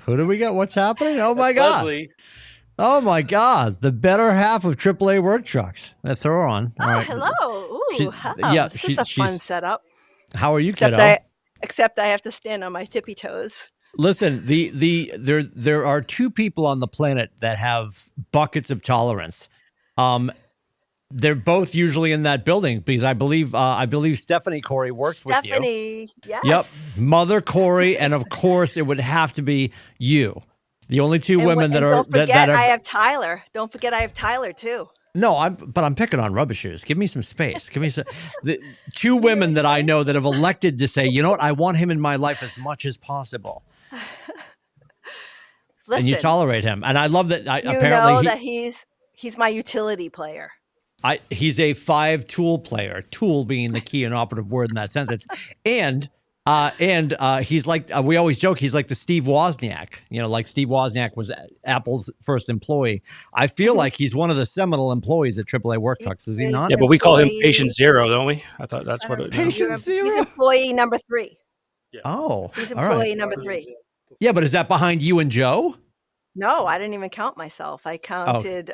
Who do we get? What's happening? Oh my God. Leslie. Oh my God. The better half of AAA work trucks. Let's throw her on. All right. Hello. Ooh, this is a fun she's setup. How are you, Except kiddo? Except I have to stand on my tippy toes. Listen, there are two people on the planet that have buckets of tolerance. They're both usually in that building because I believe Stephanie Corey works with you. Stephanie, yes. Yep, Mother Corey, and of course it would have to be you. The only two women that are. Don't forget, I have Tyler. Don't forget, I have Tyler too. No, I'm picking on rubber shoes. Give me some space. Give me some. The two women that I know that have elected to say, you know what, I want him in my life as much as possible. Listen, and you tolerate him, and I love that. That he's my utility player. He's a 5-tool player. Tool being the key and operative word in that sentence, and he's like we always joke. He's like the Steve Wozniak. You know, like Steve Wozniak was Apple's first employee. I feel like he's one of the seminal employees at AAA Work Trucks. Is he not? Yeah, but we call him Patient Zero, don't we? I thought that's what it. Patient Zero. He's employee number 3. Yeah. Oh, he's employee number 3. Yeah, but is that behind you and Joe? No, I didn't even count myself. I counted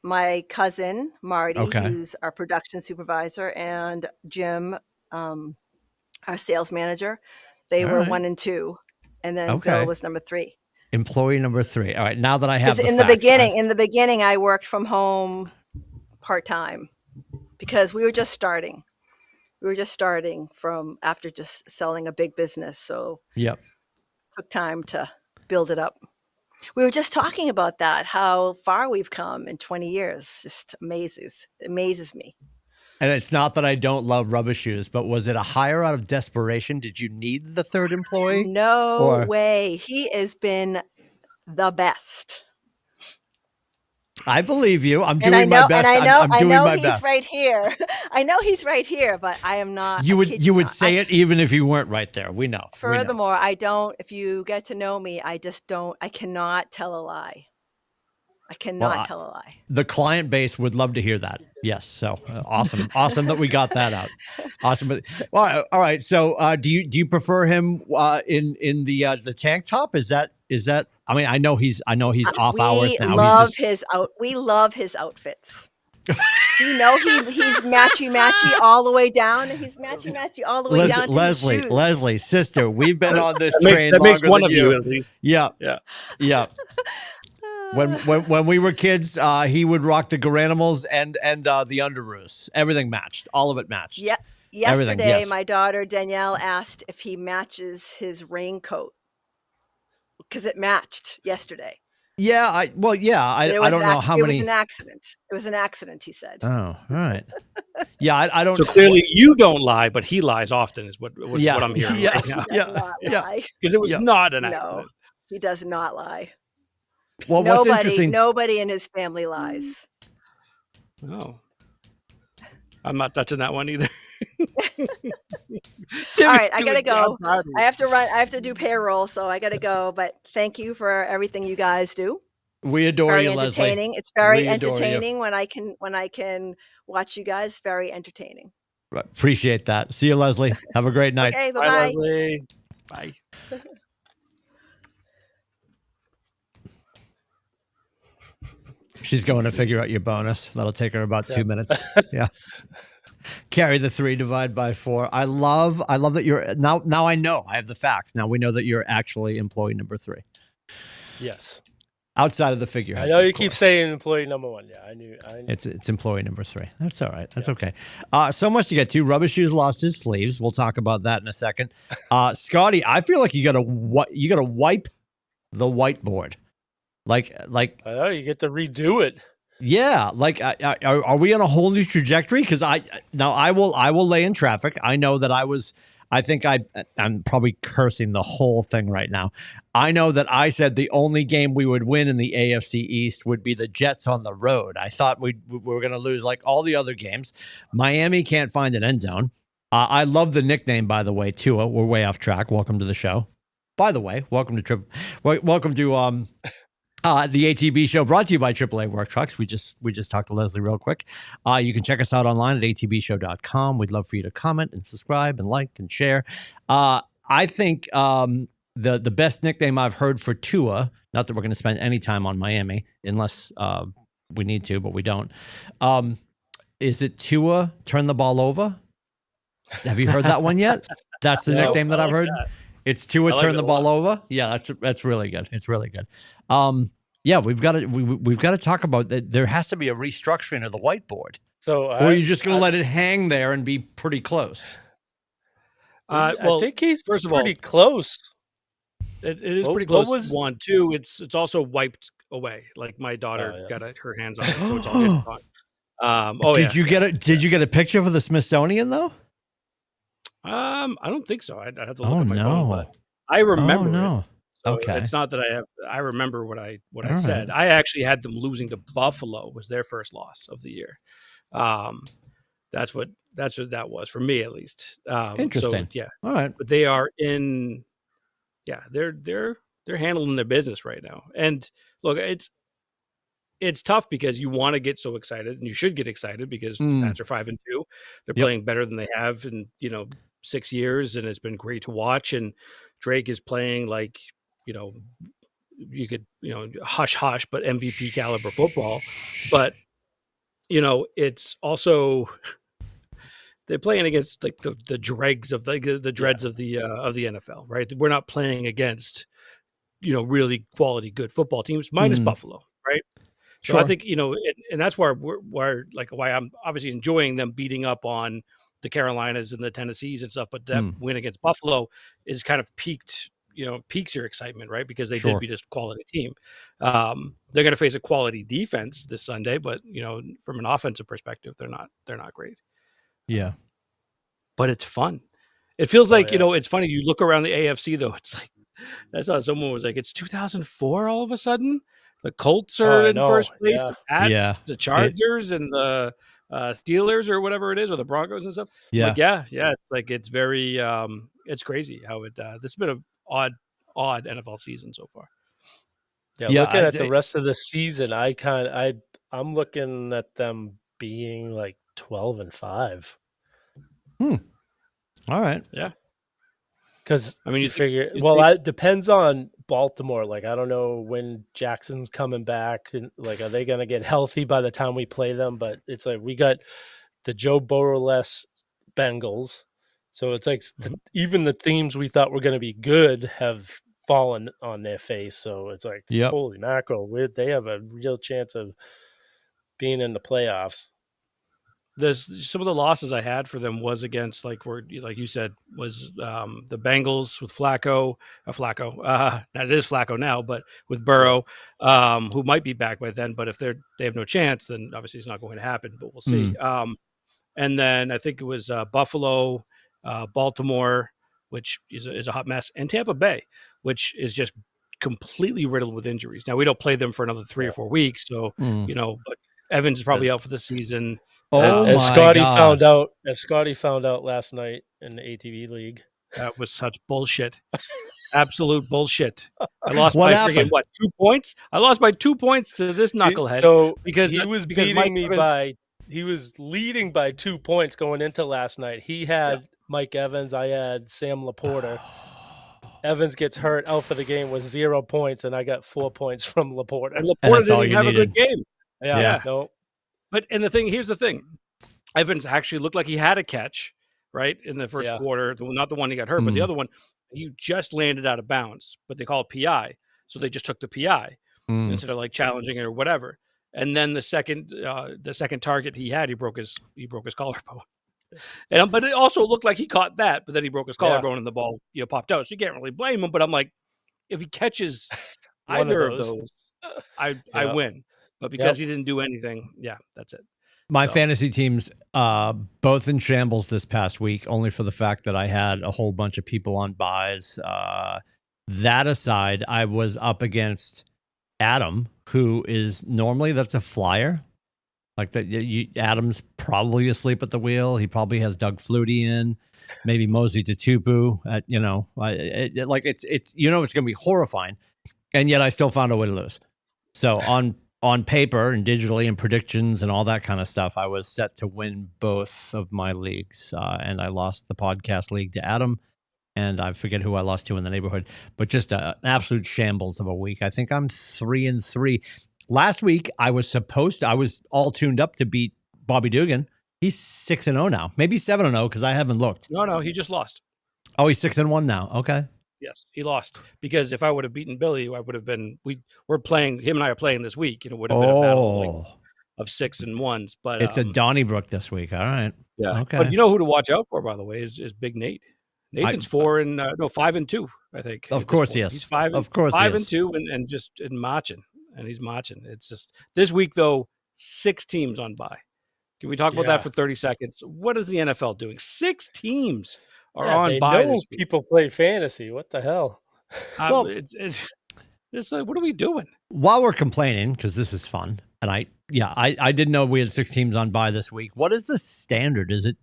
my cousin, Marty, who's our production supervisor, and Jim, our sales manager. They were 1 and 2. And then Bill was number 3. Employee number 3. All right. Now that I have in the beginning, I worked from home part-time because we were just starting. We were just starting from after just selling a big business. So took time to build it up. We were just talking about that, how far we've come in 20 years. Just amazes me. And it's not that I don't love rubber shoes, but was it a hire out of desperation? Did you need the 3rd employee? No way. He has been the best. I believe you. I'm doing my best. I'm doing my best. He's right here. I know he's right here, but I am not. You would say it even if you weren't right there. We know. Furthermore, I don't. If you get to know me, I just don't. I cannot tell a lie. I cannot tell a lie. The client base would love to hear that. Yes. So awesome. Awesome that we got that out. Awesome. All right. So do you prefer him in the tank top? Is that? I mean, I know he's off hours now. We love his outfits. Do you know he's matchy all the way down? He's matchy all the way down to Leslie, his shoes. Leslie, sister, we've been on this train that makes longer one than of you at least. Yeah. When we were kids, he would rock the Garanimals and the underoos. Everything matched. All of it matched. Yeah. Yesterday, my daughter Danielle asked if he matches his raincoat because it matched yesterday. Yeah, I don't know how many. It was an accident. It was an accident, he said. Oh, all right. Yeah, I don't. So clearly, you don't lie, but he lies often, is what I'm hearing. He does not lie. Because it was not an accident. No, he does not lie. Well, what's interesting? Nobody in his family lies. Oh, I'm not touching that one either. All right, I gotta go. I have to run. I have to do payroll, so I gotta go. But thank you for everything you guys do. We adore you, Leslie. It's very entertaining when I can watch you guys. Very entertaining. Right. Appreciate that. See you, Leslie. Have a great night. Okay, bye-bye. Bye, Leslie. Bye. She's going to figure out your bonus. That'll take her about 2 minutes. Yeah. Carry the 3, divide by 4. I love that you're now I know I have the facts. Now we know that you're actually employee number 3. Yes. Outside of the figureheads. I know you keep saying employee number 1. Yeah, I knew. It's employee number 3. That's all right. That's okay. So much to get to. Rubber Shoes lost his sleeves. We'll talk about that in a second. Scotty, I feel like you gotta wipe the whiteboard. Like I know you get to redo it. Yeah, like are we on a whole new trajectory? Because I will lay in traffic. I know that I'm probably cursing the whole thing right now. I know that I said the only game we would win in the AFC East would be the Jets on the road. I thought we were going to lose like all the other games. Miami can't find an end zone. I love the nickname, by the way, Tua. We're way off track. Welcome to the show. By the way, welcome to the ATB show, brought to you by AAA Work Trucks. We just talked to Leslie real quick. You can check us out online at atbshow.com. We'd love for you to comment and subscribe and like and share. I think the best nickname I've heard for Tua, not that we're going to spend any time on Miami unless we need to, but we don't. Is it Tua turn the ball over? Have you heard that one yet? That's the No, nickname that I I've like heard. that. It's Tua I like turn it the a ball lot. over. Yeah, that's really good. It's really good. Yeah, we've got to talk about that. There has to be a restructuring of the whiteboard, So or are you just going to let it hang there and be pretty close? I Well, think he's first of pretty all, close. it is What- pretty what close. was- One, two. It's also wiped away. Like my daughter yeah. got her hands on it, so it's gone. Did you get it? Did you get a picture for the Smithsonian though? I don't think so. I'd have to look Oh at my phone, but no! I remember Oh it. no! So Okay. it's not that I have. I remember what I All said. right. I actually had them losing to Buffalo. Was their first loss of the year. That's what that was for me at least. Interesting. So yeah, All right. but they are in. Yeah, they're handling their business right now. And look, it's tough because you want to get so excited, and you should get excited because Pats are 5-2. They're Yep. playing better than they have in 6 years, and it's been great to watch. And Drake is playing like you could hush hush, but MVP caliber football. But it's also they're playing against like the dregs of the dreads of the NFL, right? We're not playing against really quality good football teams minus Buffalo, right? So I Sure. think and that's why why I'm obviously enjoying them beating up on the Carolinas and the Tennessees and stuff. But that win against Buffalo is kind of peaks your excitement, right? Because they Sure. did beat a quality team. They're going to face a quality defense this Sunday, but from an offensive perspective, they're not great. Yeah. But it's fun. It feels like yeah. it's funny. You look around the AFC though. It's like that's how someone was like, it's 2004 all of a sudden. The Colts are in first place. Yeah. The Pats, Yeah. the Chargers, and the Steelers or whatever it is, or the Broncos and stuff. Yeah. Like, yeah. It's like it's very it's crazy how it. This has been an odd NFL season so far. Yeah, Yeah, looking at the rest of the season, I'm looking at them being like 12-5. All right. Yeah. Because I mean, you figure, you well, think- it depends on Baltimore. Like, I don't know when Jackson's coming back, and like, are they going to get healthy by the time we play them? But it's like we got the Joe Burrow-less Bengals, so it's like even the teams we thought were going to be good have fallen on their face. So it's like, Yep. holy mackerel, they have a real chance of being in the playoffs. There's some of the losses I had for them was against like you said was the Bengals with Flacco. That is Flacco now, but with Burrow, who might be back by then. But if they have no chance, then obviously it's not going to happen. But we'll see. And then I think it was Buffalo, Baltimore, which is a hot mess, and Tampa Bay, which is just completely riddled with injuries. Now we don't play them for another 3 or 4 weeks, so but Evans is probably out for the season. Oh as my Scotty God. found out last night in the ATB league. That was such bullshit. Absolute bullshit. I lost What by happened? 2 points? I lost by 2 points to this knucklehead. So because he was because beating Mike me Evans- he was leading by 2 points going into last night. He had Mike Evans. I had Sam Laporta. Evans gets hurt out for the game with 0 points, and I got 4 points from Laporta. and And Laporta that's all didn't you have a needed. good game. Yeah. No. But here's the thing. Evans actually looked like he had a catch, right, in the first quarter. Not the one he got hurt, but the other one, he just landed out of bounds. But they call it PI, so they just took the PI instead of like challenging it or whatever. And then the second target he had, he broke his collarbone. But it also looked like he caught that, but then he broke his collarbone and the ball popped out. So you can't really blame him. But I'm like, if he catches either of those, I win. But because he didn't do anything, that's it. My fantasy teams, both in shambles this past week, only for the fact that I had a whole bunch of people on buys. That aside, I was up against Adam, who is normally that's a flyer. Like that, Adam's probably asleep at the wheel. He probably has Doug Flutie in, maybe Mosey Tutupu. It's it's going to be horrifying, and yet I still found a way to lose. So on paper and digitally and predictions and all that kind of stuff, I was set to win both of my leagues, and I lost the podcast league to Adam, and I forget who I lost to in the neighborhood, but just an absolute shambles of a week. I think I'm 3-3. Last week, I was all tuned up to beat Bobby Dugan. He's 6-0 now, maybe 7-0 because I haven't looked. No, he just lost. Oh, he's 6-1 now. Okay. Yes, he lost because if I would have beaten Billy, I would have been. We're playing. Him and I are playing this week, and it would have been a battle of 6-1s. But it's a Donnybrook this week. All right. Yeah. Okay. But you know who to watch out for, by the way, is Big Nate. Nathan's 5-2, I think. Of course he is. He's 5-2 and just marching, and he's marching. It's just this week though, 6 teams on bye. Can we talk about that for 30 seconds? What is the NFL doing? 6 teams are on bye. Know people play fantasy. What the hell? Well, it's like, what are we doing? While we're complaining, because this is fun, and I didn't know we had 6 teams on bye this week. What is the standard? Is it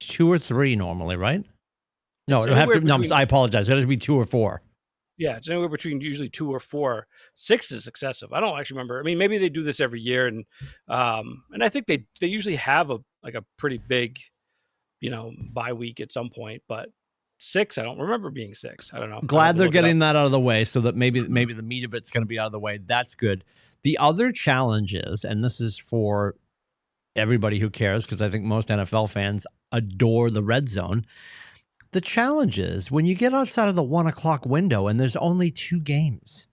2 or 3 normally, right? No, it have to. No, I apologize. It has to be 2 or 4. Yeah, it's anywhere between usually 2 or 4. 6 is excessive. I don't actually remember. I mean, maybe they do this every year, and I think they usually have a pretty big, bye week at some point. But 6, I don't remember being 6. I don't know. Glad they're getting that out of the way, so that maybe the meat of it's going to be out of the way. That's good. The other challenge is, and this is for everybody who cares, because I think most NFL fans adore the red zone. The challenge is when you get outside of the 1 o'clock window and there's only 2 games.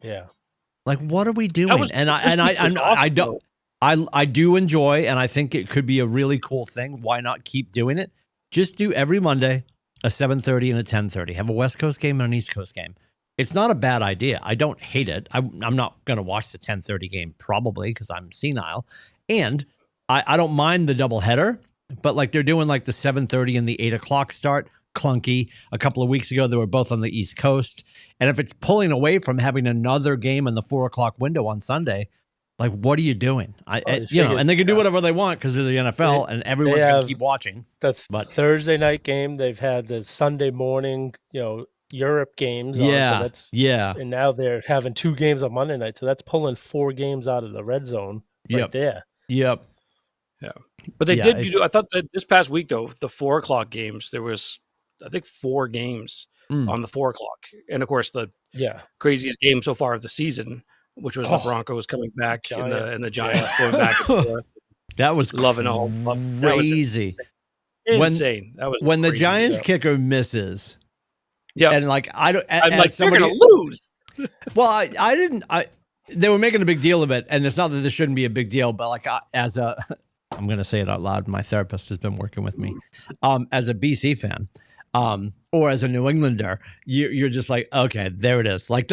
Yeah. Like, what are we doing? I do enjoy, and I think it could be a really cool thing. Why not keep doing it? Just do every Monday a 7:30 and a 10:30. Have a West Coast game and an East Coast game. It's not a bad idea. I don't hate it. I'm not going to watch the 10:30 game probably because I'm senile, and I don't mind the doubleheader. But like they're doing like the 7:30 and the 8 o'clock start, clunky. A couple of weeks ago, they were both on the East Coast. And if it's pulling away from having another game in the 4 o'clock window on Sunday, like what are you doing? And they can do whatever they want because they're the NFL and everyone's going to keep watching. The Thursday night game, they've had the Sunday morning, Europe games. Yeah. And now they're having 2 games on Monday night. So that's pulling 4 games out of the red zone right there. Yep. Yeah. But they did do, I thought that this past week, though, the 4 o'clock games, there was, I think, 4 games on the 4 o'clock. And, of course, the craziest game so far of the season, which was the Broncos coming back and the Giants going back and forth. That was loving all crazy. Insane. That was when the Giants kicker misses. Yeah. And, like, I don't. I'm like, they're going to lose. Well, I didn't. They were making a big deal of it. And it's not that this shouldn't be a big deal, but, like, I'm going to say it out loud. My therapist has been working with me. As a BC fan, or as a New Englander, you're just like, okay, there it is. Like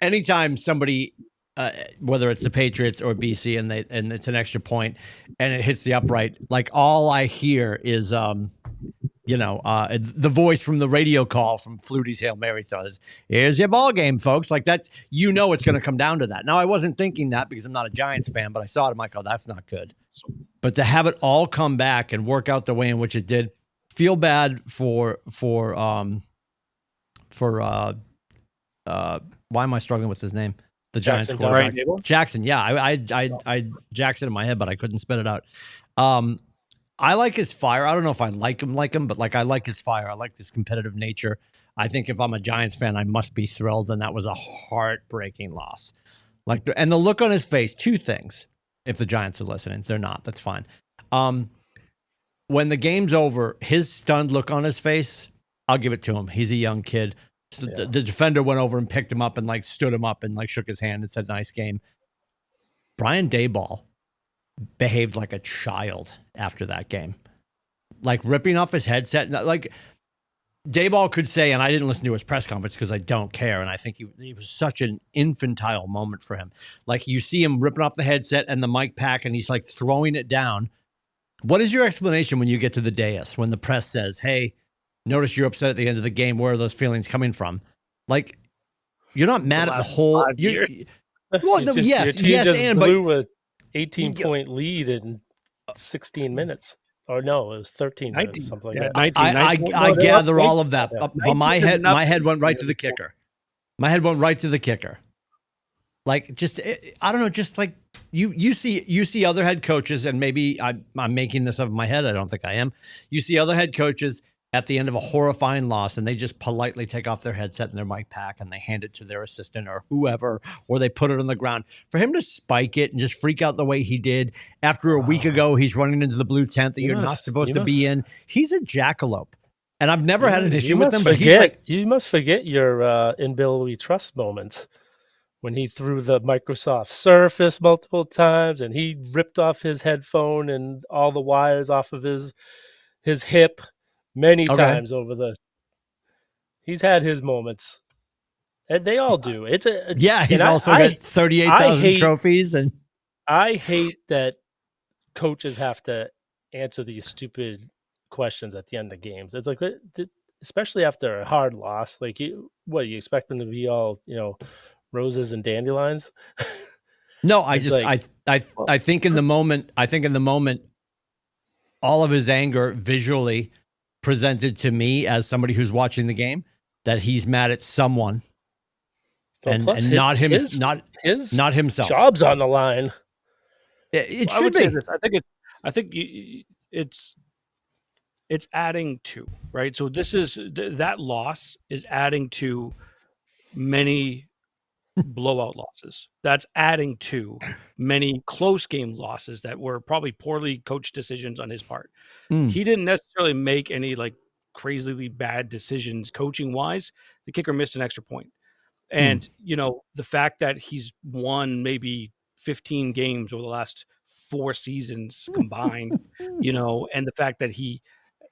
anytime somebody, whether it's the Patriots or BC, and it's an extra point, and it hits the upright, like all I hear is, the voice from the radio call from Flutie's Hail Mary throws. Here's your ball game, folks. Like that's, it's going to come down to that. Now I wasn't thinking that because I'm not a Giants fan, but I saw it. I'm like, oh, that's not good. But to have it all come back and work out the way in which it did, feel bad for why am I struggling with his name? The Giants quarterback. Jackson. Yeah, I Jackson in my head, but I couldn't spit it out. I like his fire. I don't know if I like him, but like I like his fire. I like his competitive nature. I think if I'm a Giants fan, I must be thrilled, and that was a heartbreaking loss. And the look on his face. 2 things. If the Giants are listening, they're not. That's fine. When the game's over, his stunned look on his face, I'll give it to him. He's a young kid. So the defender went over and picked him up and like stood him up and like shook his hand and said, "Nice game." Brian Daboll behaved like a child after that game, like ripping off his headset. Like Daboll could say, and I didn't listen to his press conference because I don't care, and I think it was such an infantile moment for him. Like you see him ripping off the headset and the mic pack, and he's like throwing it down. What is your explanation when you get to the dais when the press says, "Hey, notice you're upset at the end of the game. Where are those feelings coming from?" Like you're not mad at the whole. Your team just blew a 18-point lead in 16 minutes. Or no, it was 13 minutes, something like that. I gather all of that. But my head went right to the kicker. My head went right to the kicker. Like, just, I don't know, just like you see other head coaches, and maybe I'm making this up in my head. I don't think I am. You see other head coaches at the end of a horrifying loss and they just politely take off their headset and their mic pack and they hand it to their assistant or whoever, or they put it on the ground. For him to spike it and just freak out the way he did after a week ago, he's running into the blue tent that you're not supposed to be in. He's a jackalope. And I've never had an issue with him, but he's like, you must forget your in Bill We Trust moments when he threw the Microsoft Surface multiple times and he ripped off his headphone and all the wires off of his hip many times over the. He's had his moments, and they all do. He's also got 38,000 trophies, and I hate that coaches have to answer these stupid questions at the end of games. It's like, especially after a hard loss, like you expect them to be all roses and dandelions? No, I think in the moment, all of his anger visually presented to me as somebody who's watching the game that he's mad at someone, and not himself. Job's on the line. It should be. I think it's adding to, right. So this is that loss is adding to many blowout losses. That's adding to many close game losses that were probably poorly coached decisions on his part. He didn't necessarily make any like crazily bad decisions coaching wise. The kicker missed an extra point. And, the fact that he's won maybe 15 games over the last 4 seasons combined, and the fact that he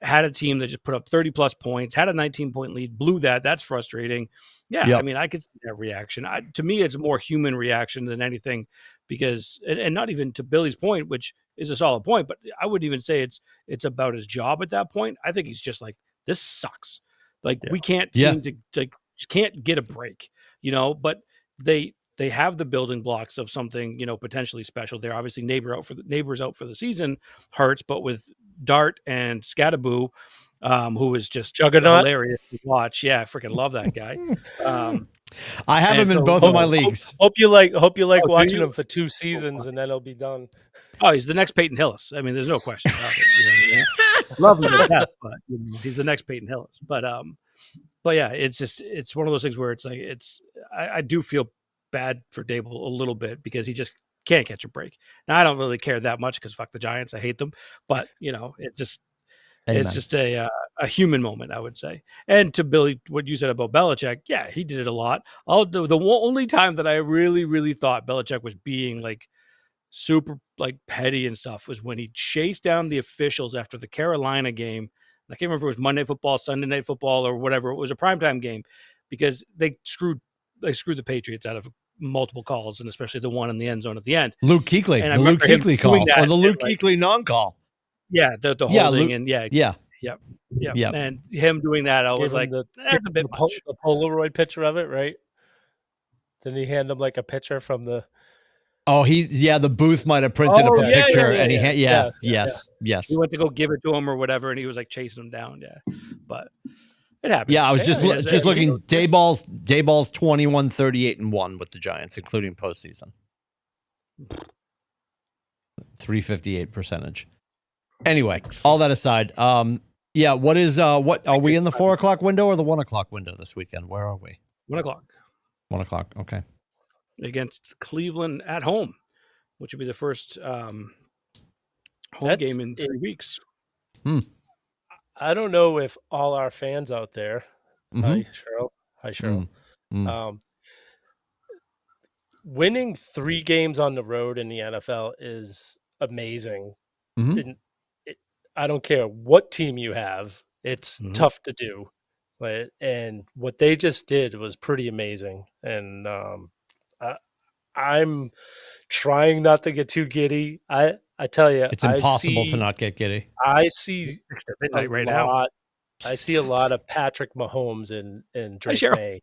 had a team that just put up 30 plus points, had a 19-point lead, blew that's frustrating. Yeah. Yep. I mean, I could see that reaction. To me, it's a more human reaction than anything because, and not even to Billy's point, which is a solid point, but I wouldn't even say it's about his job at that point. I think he's just like, this sucks. Like we can't seem to just can't get a break, but they have the building blocks of something, potentially special. They're obviously neighbors out for the season hurts, but with Dart and Scattaboo, who is just Juggernaut. Hilarious to watch. Yeah, I freaking love that guy. I have him in both of my leagues. Hope you like watching him for 2 seasons and then he'll be done. Oh, he's the next Peyton Hillis. I mean, there's no question about it. Love him to death, but he's the next Peyton Hillis. But yeah, it's one of those things where it's like I do feel bad for Dable a little bit because he just can't catch a break. Now I don't really care that much because fuck the Giants, I hate them. But it's just a human moment, I would say. And to Billy, what you said about Belichick, yeah, he did it a lot. The only time that I really, really thought Belichick was being like super like petty and stuff was when he chased down the officials after the Carolina game. I can't remember if it was Monday Football, Sunday Night Football, or whatever. It was a primetime game because they screwed the Patriots out of multiple calls, and especially the one in the end zone at the end. Luke Kuechly, the Luke Kuechly call, or the Luke Kuechly non-call. Yeah, the holding and Yep. And him doing that, I was like, that's a bit much. The Polaroid picture of it, right? Then he hand him like a picture from the. Oh, the booth might have printed a picture, and yes. He went to go give it to him or whatever, and he was like chasing him down. Yeah, but it happens. Yeah, I was just looking. Dayball's 21-38-1 with the Giants, including postseason. 358 percentage. Anyway, all that aside, what are we in the 4 o'clock window or the 1 o'clock window this weekend? Where are we? 1 o'clock. 1 o'clock. Okay. Against Cleveland at home, which would be the first home game in 3 weeks. I don't know if all our fans out there, Hi Cheryl, winning 3 games on the road in the NFL is amazing. I don't care what team you have, it's tough to do. And what they just did was pretty amazing. And I'm trying not to get too giddy. I tell you, it's impossible to not get giddy. I see right now. I see a lot of Patrick Mahomes and Drake May.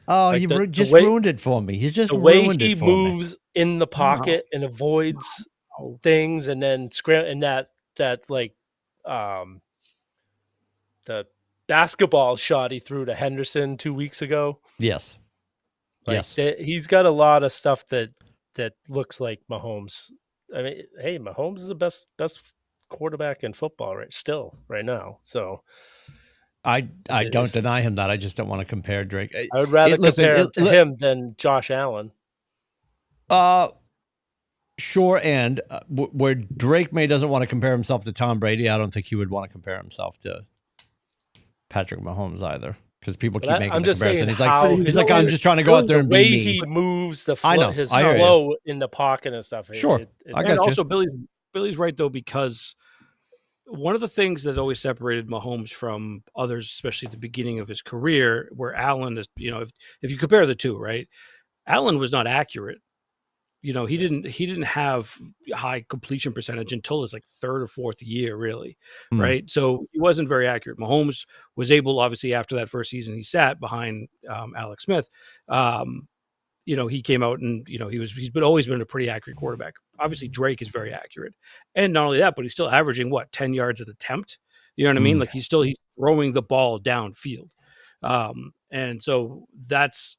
Oh, like you just ruined it for me. You just ruined it for me. The way he moves in the pocket and avoids things, and then and that like the basketball shot he threw to Henderson 2 weeks ago. Yes. He's got a lot of stuff that looks like Mahomes. I mean, hey, Mahomes is the best quarterback in football right now. So I don't deny him that. I just don't want to compare Drake. I would rather compare him than Josh Allen. Sure, and where Drake doesn't want to compare himself to Tom Brady, I don't think he would want to compare himself to Patrick Mahomes either, because people keep making the comparison. He's like, I'm just trying to go out there and be me. The way he moves, his flow in the pocket and stuff. Sure, I got you. Also, Billy's right though, because one of the things that always separated Mahomes from others, especially at the beginning of his career, where Allen is, if you compare the two, right? Allen was not accurate. He didn't have high completion percentage until his third or fourth year, really, right? So he wasn't very accurate. Mahomes was able, obviously, after that first season, he sat behind Alex Smith. He came out and he's always been a pretty accurate quarterback. Obviously, Drake is very accurate, and not only that, but he's still averaging 10 yards an attempt. You know what I mean? Like he's throwing the ball downfield, and so that's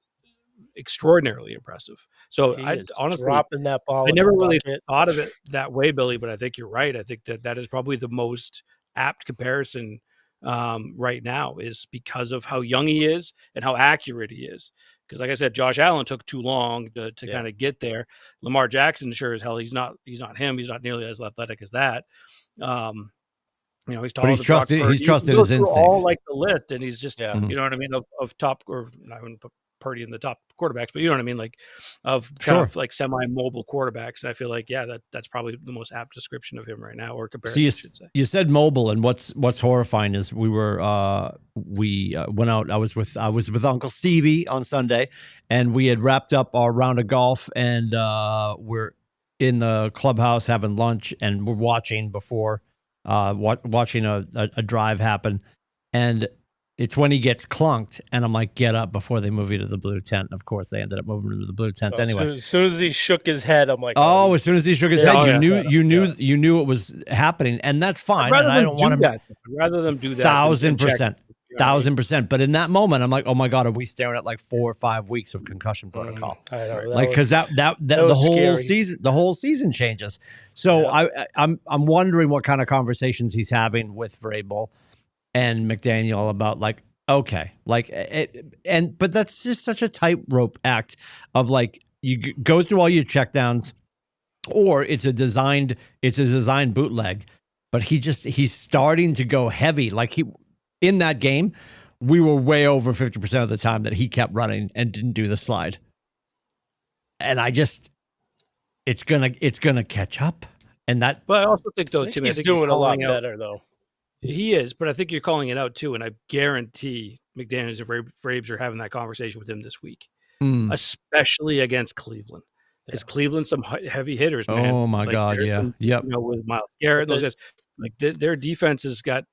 extraordinarily impressive. So I honestly dropping that ball. I never really thought of it that way, Billy, but I think you're right. I think that is probably the most apt comparison right now, is because of how young he is and how accurate he is. Because like I said, Josh Allen took too long to kind of get there. Lamar Jackson, sure as hell, he's not him. He's not nearly as athletic as that. He's taller. But he's trusted his instincts. All the list, and he's just you know what I mean, of top, or I wouldn't put Purdy in the top quarterbacks, but you know what I mean, of semi-mobile quarterbacks. And I feel like that's probably the most apt description of him right now, or comparison. So you said mobile, and what's horrifying is we went out. I was with Uncle Stevie on Sunday, and we had wrapped up our round of golf, and we're in the clubhouse having lunch, and we're watching before watching a drive happen, and it's when he gets clunked, and I'm like, get up before they move you to the blue tent. And of course, they ended up moving him to the blue tent anyway. As soon as he shook his head, I'm like, as soon as he shook his head, you knew it was happening, and that's fine. And I don't want him. Rather than do that, 1,000%. But in that moment, I'm like, oh my God, are we staring at 4 or 5 weeks of concussion protocol? I know, because the whole season changes. So I'm wondering what kind of conversations he's having with Vrabel and McDaniel about but that's just such a tightrope act of you go through all your checkdowns, or it's a designed bootleg, but he's starting to go heavy. In that game, we were way over 50% of the time that he kept running and didn't do the slide. And it's gonna catch up. And that, but I also think though, Tim, he's doing a lot better though. He is, but I think you're calling it out too, and I guarantee McDaniels and Vrabes are having that conversation with him this week, especially against Cleveland, because Cleveland's some heavy hitters, man. Oh my God, yeah, yep. With Myles Garrett, those guys, their defense has got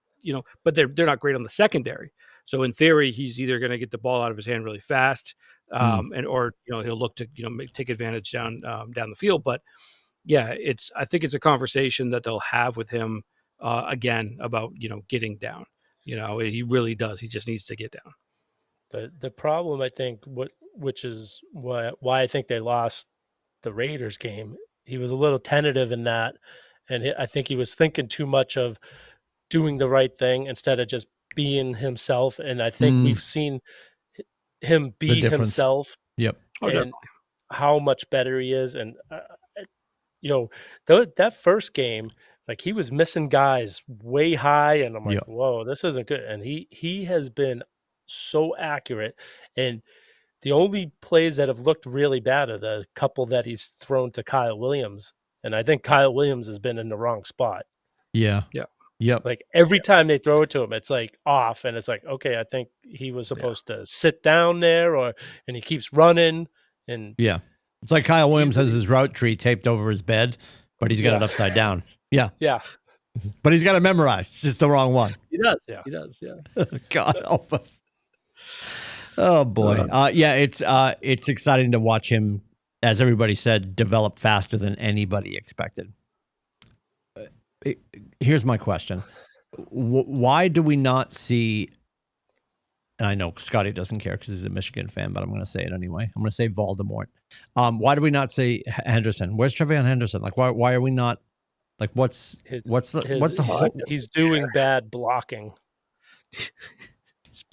but they're not great on the secondary. So in theory, he's either going to get the ball out of his hand really fast, or he'll look to take advantage down the field. But I think it's a conversation that they'll have with him. Again, about getting down. He really does. He just needs to get down. The problem, I think, which is why I think they lost the Raiders game. He was a little tentative in that, and I think he was thinking too much of doing the right thing instead of just being himself. And I think we've seen him be himself. Yep. And how much better he is. And that first game, he was missing guys way high, and I'm like, whoa, this isn't good. And he has been so accurate. And the only plays that have looked really bad are the couple that he's thrown to Kyle Williams. And I think Kyle Williams has been in the wrong spot. Yeah. Yeah. Yep. Every time they throw it to him, it's off, and it's okay, I think he was supposed to sit down there, and he keeps running. And it's like Kyle Williams has his route tree taped over his bed, but he's got it upside down. Yeah. Yeah. But he's got it memorized. It's just the wrong one. He does. Yeah. He does. Yeah. God help us. Oh boy. It's exciting to watch him, as everybody said, develop faster than anybody expected. Here's my question. Why do we not see, and I know Scotty doesn't care because he's a Michigan fan, but I'm going to say it anyway. I'm going to say Voldemort. Why do we not say Henderson? Where's TreVeyon Henderson? Why are we not, what's the whole? He's doing bad blocking.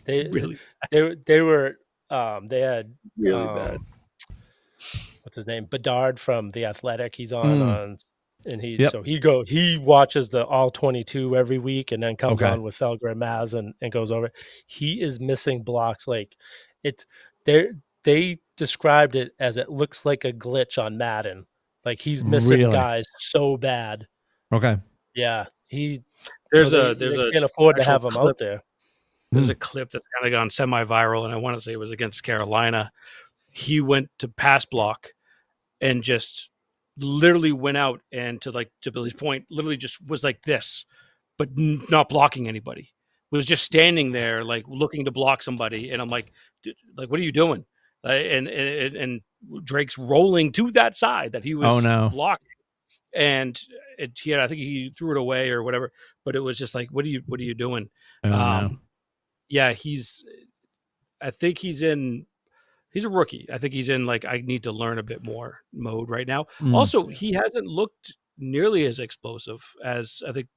really they were they had really bad. What's his name? Bedard from The Athletic. He's on and he watches the all 22 every week and then comes on with Felger Maz and goes over. He is missing blocks like it's they described it as it looks like a glitch on Madden. Like he's missing guys so bad. Okay. Yeah. They can't afford to have him out there. There's a clip that's kind of gone semi-viral, and I want to say it was against Carolina. He went to pass block and just literally went out and to Billy's point, literally just was like this, but not blocking anybody. Was just standing there like looking to block somebody, and I'm like, what are you doing? And Drake's rolling to that side that he was blocking, and I think he threw it away or whatever. But it was just like, what are you doing? Yeah, I think he's a rookie. I think he's in I need to learn a bit more mode right now. Also, he hasn't looked nearly as explosive as I think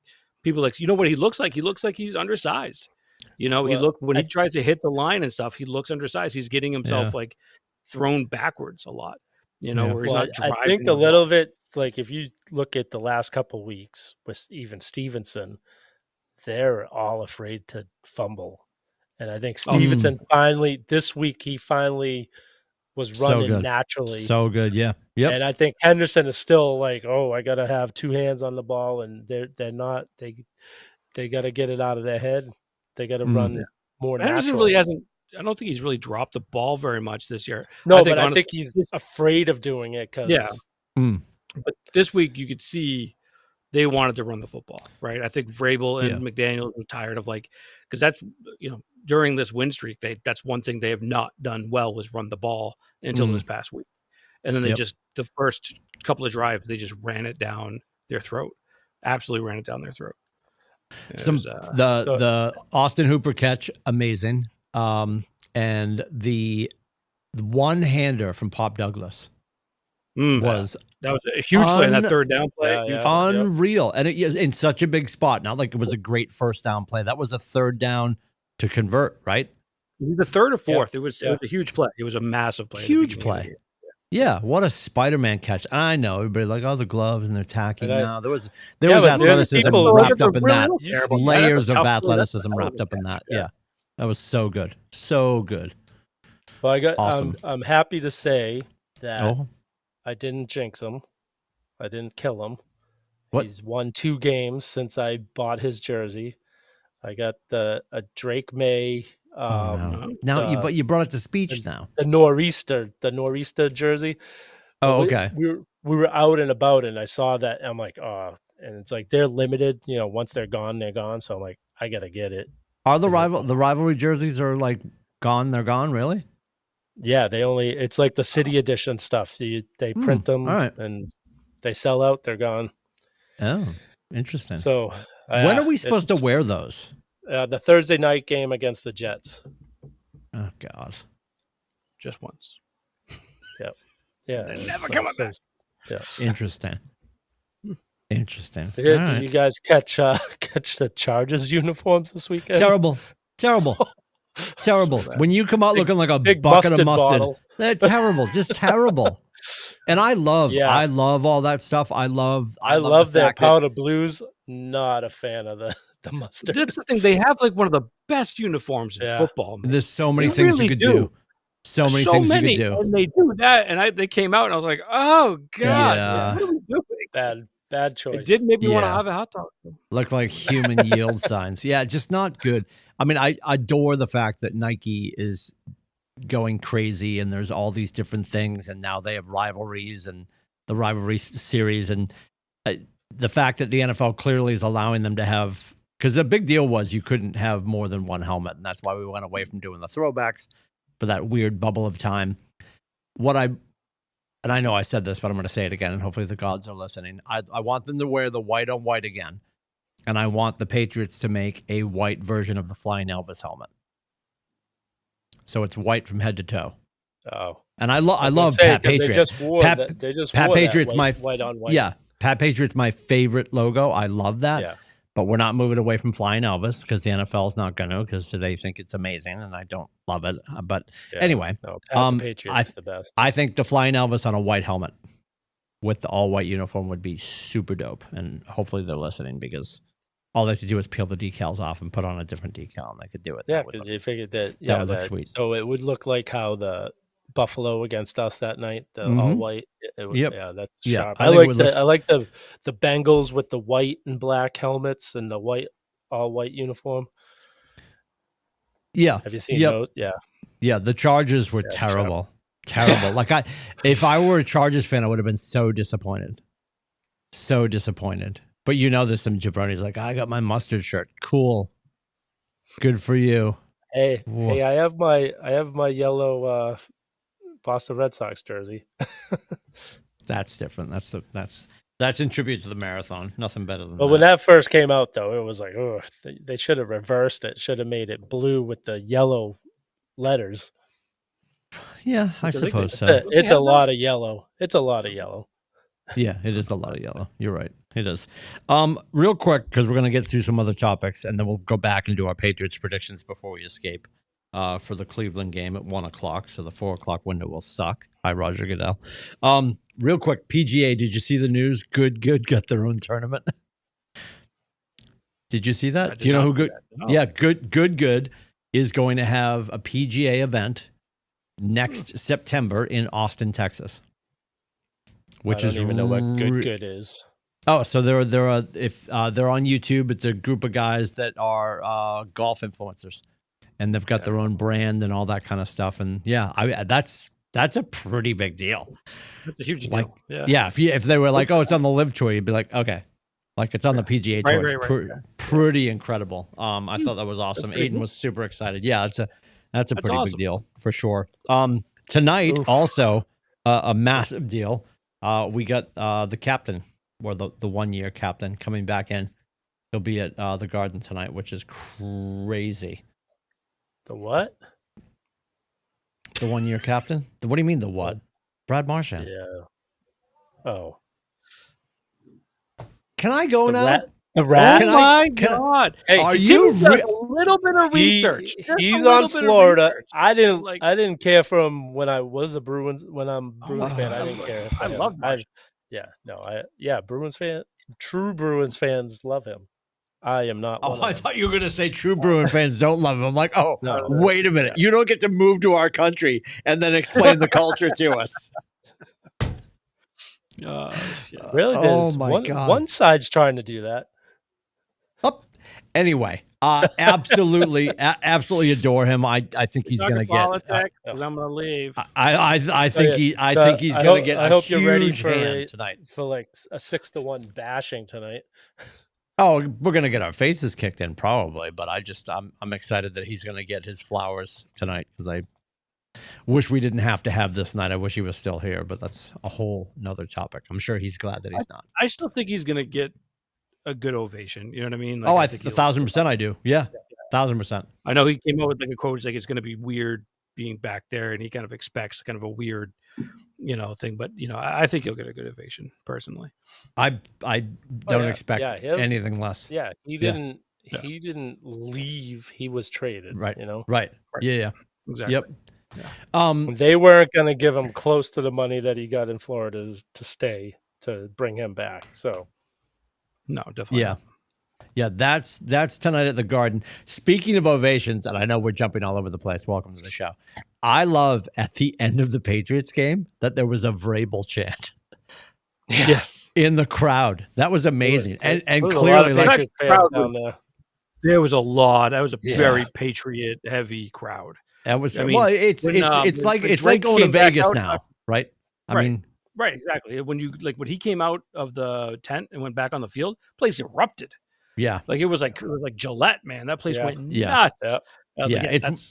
people like. You know what he looks like? He looks like he's undersized. He tries to hit the line and stuff, he looks undersized. He's getting himself thrown backwards a lot. Where he's not driving. I think a little bit if you look at the last couple of weeks with even Stevenson, they're all afraid to fumble. And I think Stevenson this week, he finally was running naturally. So good, yeah. Yep. And I think Henderson is still I got to have two hands on the ball, and they're not. They got to get it out of their head. They got to run more naturally. Henderson really hasn't. I don't think he's really dropped the ball very much this year. No, I think he's afraid of doing it But this week you could see they wanted to run the football, right? I think Vrabel and McDaniel were tired of because that's during this win streak, that's one thing they have not done well was run the ball until this past week. And then they the first couple of drives, they just ran it down their throat. Absolutely ran it down their throat. The Austin Hooper catch, amazing. And the one-hander from Pop Douglas was that was a huge play, that third down play. Unreal. And it is in such a big spot. Not like it was a great first down play. That was a third down to convert, right? The third or fourth. It was a huge play. It was a massive play. Huge play. Yeah, what a Spider-Man catch. I know everybody the gloves and they're tacking now. There was athleticism wrapped up in that. Layers of athleticism wrapped up in that. Yeah. That was so good. So good. Well, awesome. I'm happy to say that I didn't jinx him. I didn't kill him. What? He's won 2 games since I bought his jersey. I got a Drake May. But you brought it to speech now. The Nor'easter jersey. Oh, okay. We were out and about, and I saw that. And I'm like, and it's they're limited. Once they're gone, they're gone. So I'm like, I gotta get it. Are the rivalry jerseys are gone? They're gone, really? Yeah, it's the city edition stuff. They print them, and they sell out. They're gone. Oh, interesting. So when are we supposed to wear those? The Thursday night game against the Jets. Oh God! Just once. Yep. Yeah. They're never coming back. Yeah. Interesting. Interesting. Did you guys catch the Chargers uniforms this weekend? Terrible. When you come out looking like a big bucket of mustard, they're terrible. Just terrible. And I love all that stuff. I love their powder blues. Not a fan of the mustard. That's the thing. They have one of the best uniforms in football. Man. There's so many things you could do. So many things you could do. And they do that. And they came out and I was like, oh God, what are we doing? Bad choice. It did make me want to have a hot dog. Look like human yield signs. Yeah, just not good. I mean, I adore the fact that Nike is going crazy and there's all these different things, and now they have rivalries and the rivalry series, and the fact that the NFL clearly is allowing them to have, because the big deal was you couldn't have more than one helmet, and that's why we went away from doing the throwbacks for that weird bubble of time. And I know I said this, but I'm going to say it again, and hopefully the gods are listening. I want them to wear the white on white again, and I want the Patriots to make a white version of the Flying Elvis helmet. So it's white from head to toe. Oh, and I love Pat Patriot. Pat Patriot's my white on white. Yeah, Pat Patriot's my favorite logo. I love that. Yeah. but we're not moving away from Flying Elvis because the NFL is not going to, because they think it's amazing and I don't love it. But anyway, the Patriots the best. I think the Flying Elvis on a white helmet with the all white uniform would be super dope. And hopefully they're listening, because all they have to do is peel the decals off and put on a different decal, and they could do it. Yeah, because you figured that would look sweet. So it would look like how the Buffalo against us that night, the all white. Yeah, that's sharp. I like the Bengals with the white and black helmets and the all white uniform. Yeah. Have you seen those? Yeah. Yeah, the Chargers were terrible. Terrible. Like if I were a Chargers fan, I would have been so disappointed. So disappointed. But there's some jabronis like, I got my mustard shirt. Cool. Good for you. Hey, I have my yellow Boston Red Sox jersey. That's different. That's in tribute to the marathon. Nothing better than that. But when that first came out, though, it was like, oh, they should have reversed it. Should have made it blue with the yellow letters. Yeah, I suppose so. It's a lot of yellow. It's a lot of yellow. Yeah, it is a lot of yellow. You're right. It is. Real quick, because we're going to get through some other topics, and then we'll go back and do our Patriots predictions before we escape for the Cleveland game at 1:00. So the 4:00 window will suck. Hi, Roger Goodell. Real quick, PGA, did you see the news? Good got their own tournament. Did you see that? Do you know who Good? No. Yeah, Good is going to have a PGA event next September in Austin, Texas. Which I don't even know what good is. Oh, so they're if they're on YouTube, it's a group of guys that are golf influencers, and they've got their own brand and all that kind of stuff. And that's a pretty big deal. That's a huge deal. Yeah. If they were like, oh, it's on the Live Tour, you'd be like, okay, like it's on the PGA Tour. It's pretty incredible. I thought that was awesome. Aiden was super excited. Yeah, that's a pretty awesome. Big deal for sure. Tonight also a massive deal. We got the captain, or the 1-year captain, coming back in. He'll be at the Garden tonight, which is crazy. The what? The 1-year captain? What do you mean the what? Brad Marchand. Yeah. Oh. Can I go now? The rat? Oh my God! Hey, are you a little bit of research? He's on Florida. I didn't care for him when I was a Bruins. When I'm a Bruins fan, I didn't care. I love him. Bruins fan. True Bruins fans love him. I am not. Oh, I thought you were going to say true Bruin fans don't love him. I'm like, wait a minute. You don't get to move to our country and then explain the culture to us. Really? Oh my God! One side's trying to do that. Anyway, absolutely adore him. I think he's going to get. I'm going to leave. I think he's going to get. I hope you're ready for tonight for like a 6-1 bashing tonight. Oh, we're going to get our faces kicked in probably, but I'm excited that he's going to get his flowers tonight, because I wish we didn't have to have this night. I wish he was still here, but that's a whole nother topic. I'm sure he's glad that he's not. I still think he's going to get a good ovation. You know what I mean? Like, I think 1,000% I do. Yeah, 1,000%. I know he came out with like a quote, like it's going to be weird being back there, and he kind of expects kind of a weird, thing. But I think he'll get a good ovation personally. I don't expect anything less. Yeah, he didn't. Yeah. He didn't leave. He was traded. Right. Right. Yeah. Exactly. Yep. Yeah. They weren't going to give him close to the money that he got in Florida to stay, to bring him back. So. No, definitely. Yeah. Yeah, that's tonight at the Garden. Speaking of ovations, and I know we're jumping all over the place. Welcome to the show. I love at the end of the Patriots game that there was a Vrabel chant. Yes. In the crowd. That was amazing. And clearly, like, there was a lot. That was a very Patriot heavy crowd. That was it's like going to Vegas now, right? I mean, right, exactly. When he came out of the tent and went back on the field, place erupted. Yeah, like it was like Gillette, man. That place went nuts. Yeah,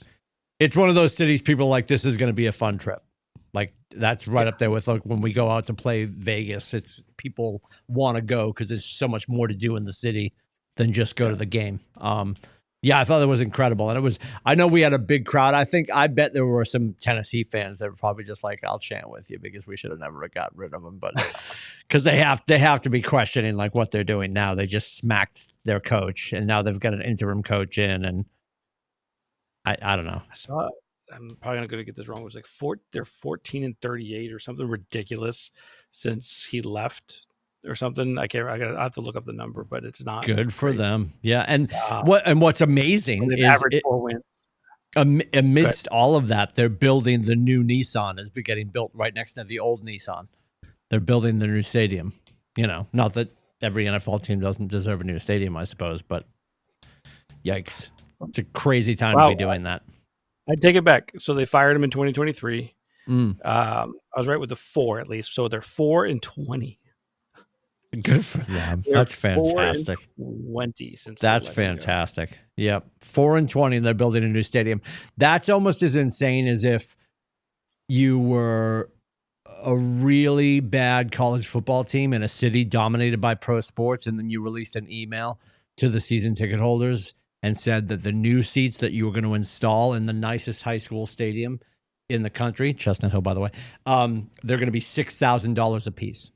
it's one of those cities people are like, this is going to be a fun trip. Like that's right up there with like when we go out to play Vegas. It's people want to go because there's so much more to do in the city than just go to the game. Yeah, I thought it was incredible. And I know we had a big crowd. I bet there were some Tennessee fans that were probably just like, I'll chant with you because we should have never got rid of them. But because they have to be questioning like what they're doing now. They just smacked their coach and now they've got an interim coach in. And I don't know. I saw, I'm probably not going to get this wrong. It was like they're 14-38 or something ridiculous since he left. Or something. I have to look up the number, but it's not good for great. them. Yeah, and what's amazing is amidst all of that, they're building the new Nissan is getting built right next to the old Nissan. They're building the new stadium. You know, not that every NFL team doesn't deserve a new stadium, I suppose, but yikes, it's a crazy time to be doing that. I take it back. So they fired him in 2023. I was right with the 4 at least. So they're 4-20. Good for them. That's fantastic. 4-20 since that's fantastic. Yep. 4-20 and they're building a new stadium. That's almost as insane as if you were a really bad college football team in a city dominated by pro sports, and then you released an email to the season ticket holders and said that the new seats that you were going to install in the nicest high school stadium in the country, Chestnut Hill, by the way, they're going to be $6,000 a piece.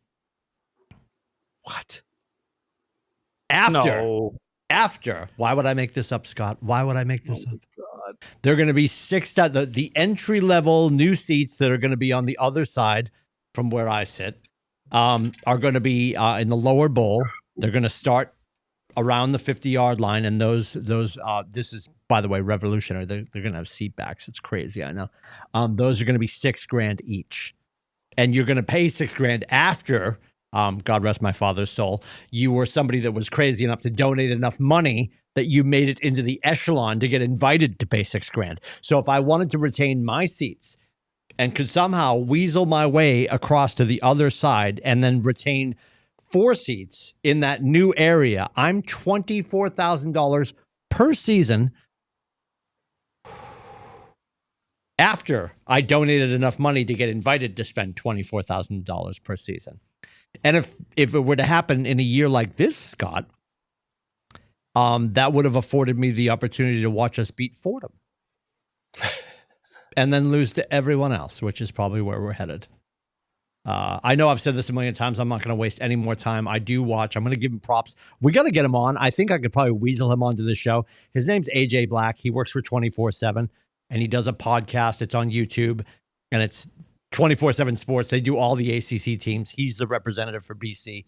What? After. Why would I make this up, Scott? Why would I make this up? God. They're going to be the entry level new seats that are going to be on the other side from where I sit are going to be in the lower bowl. They're going to start around the 50-yard line, and those this is, by the way, revolutionary. They're going to have seat backs. It's crazy, I know. Those are going to be $6,000 each, and you're going to pay $6,000 after. God rest my father's soul. You were somebody that was crazy enough to donate enough money that you made it into the echelon to get invited to pay $6,000. So if I wanted to retain my seats and could somehow weasel my way across to the other side and then retain 4 seats in that new area, I'm $24,000 per season after I donated enough money to get invited to spend $24,000 per season. And if it were to happen in a year like this, Scott, that would have afforded me the opportunity to watch us beat Fordham and then lose to everyone else, which is probably where we're headed. I know I've said this a million times. I'm not going to waste any more time. I do watch. I'm going to give him props. We got to get him on. I think I could probably weasel him onto the show. His name's AJ Black. He works for 24/7 and he does a podcast. It's on YouTube and it's 24/7 Sports. They do all the ACC teams. He's the representative for BC.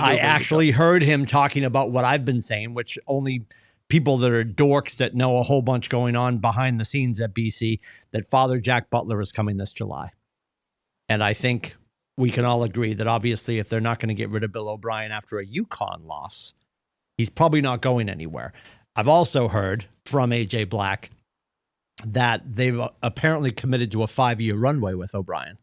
I actually heard him talking about what I've been saying, which only people that are dorks that know a whole bunch going on behind the scenes at BC, that Father Jack Butler is coming this July. And I think we can all agree that obviously if they're not going to get rid of Bill O'Brien after a UConn loss, he's probably not going anywhere. I've also heard from AJ Black that they've apparently committed to a 5-year runway with O'Brien,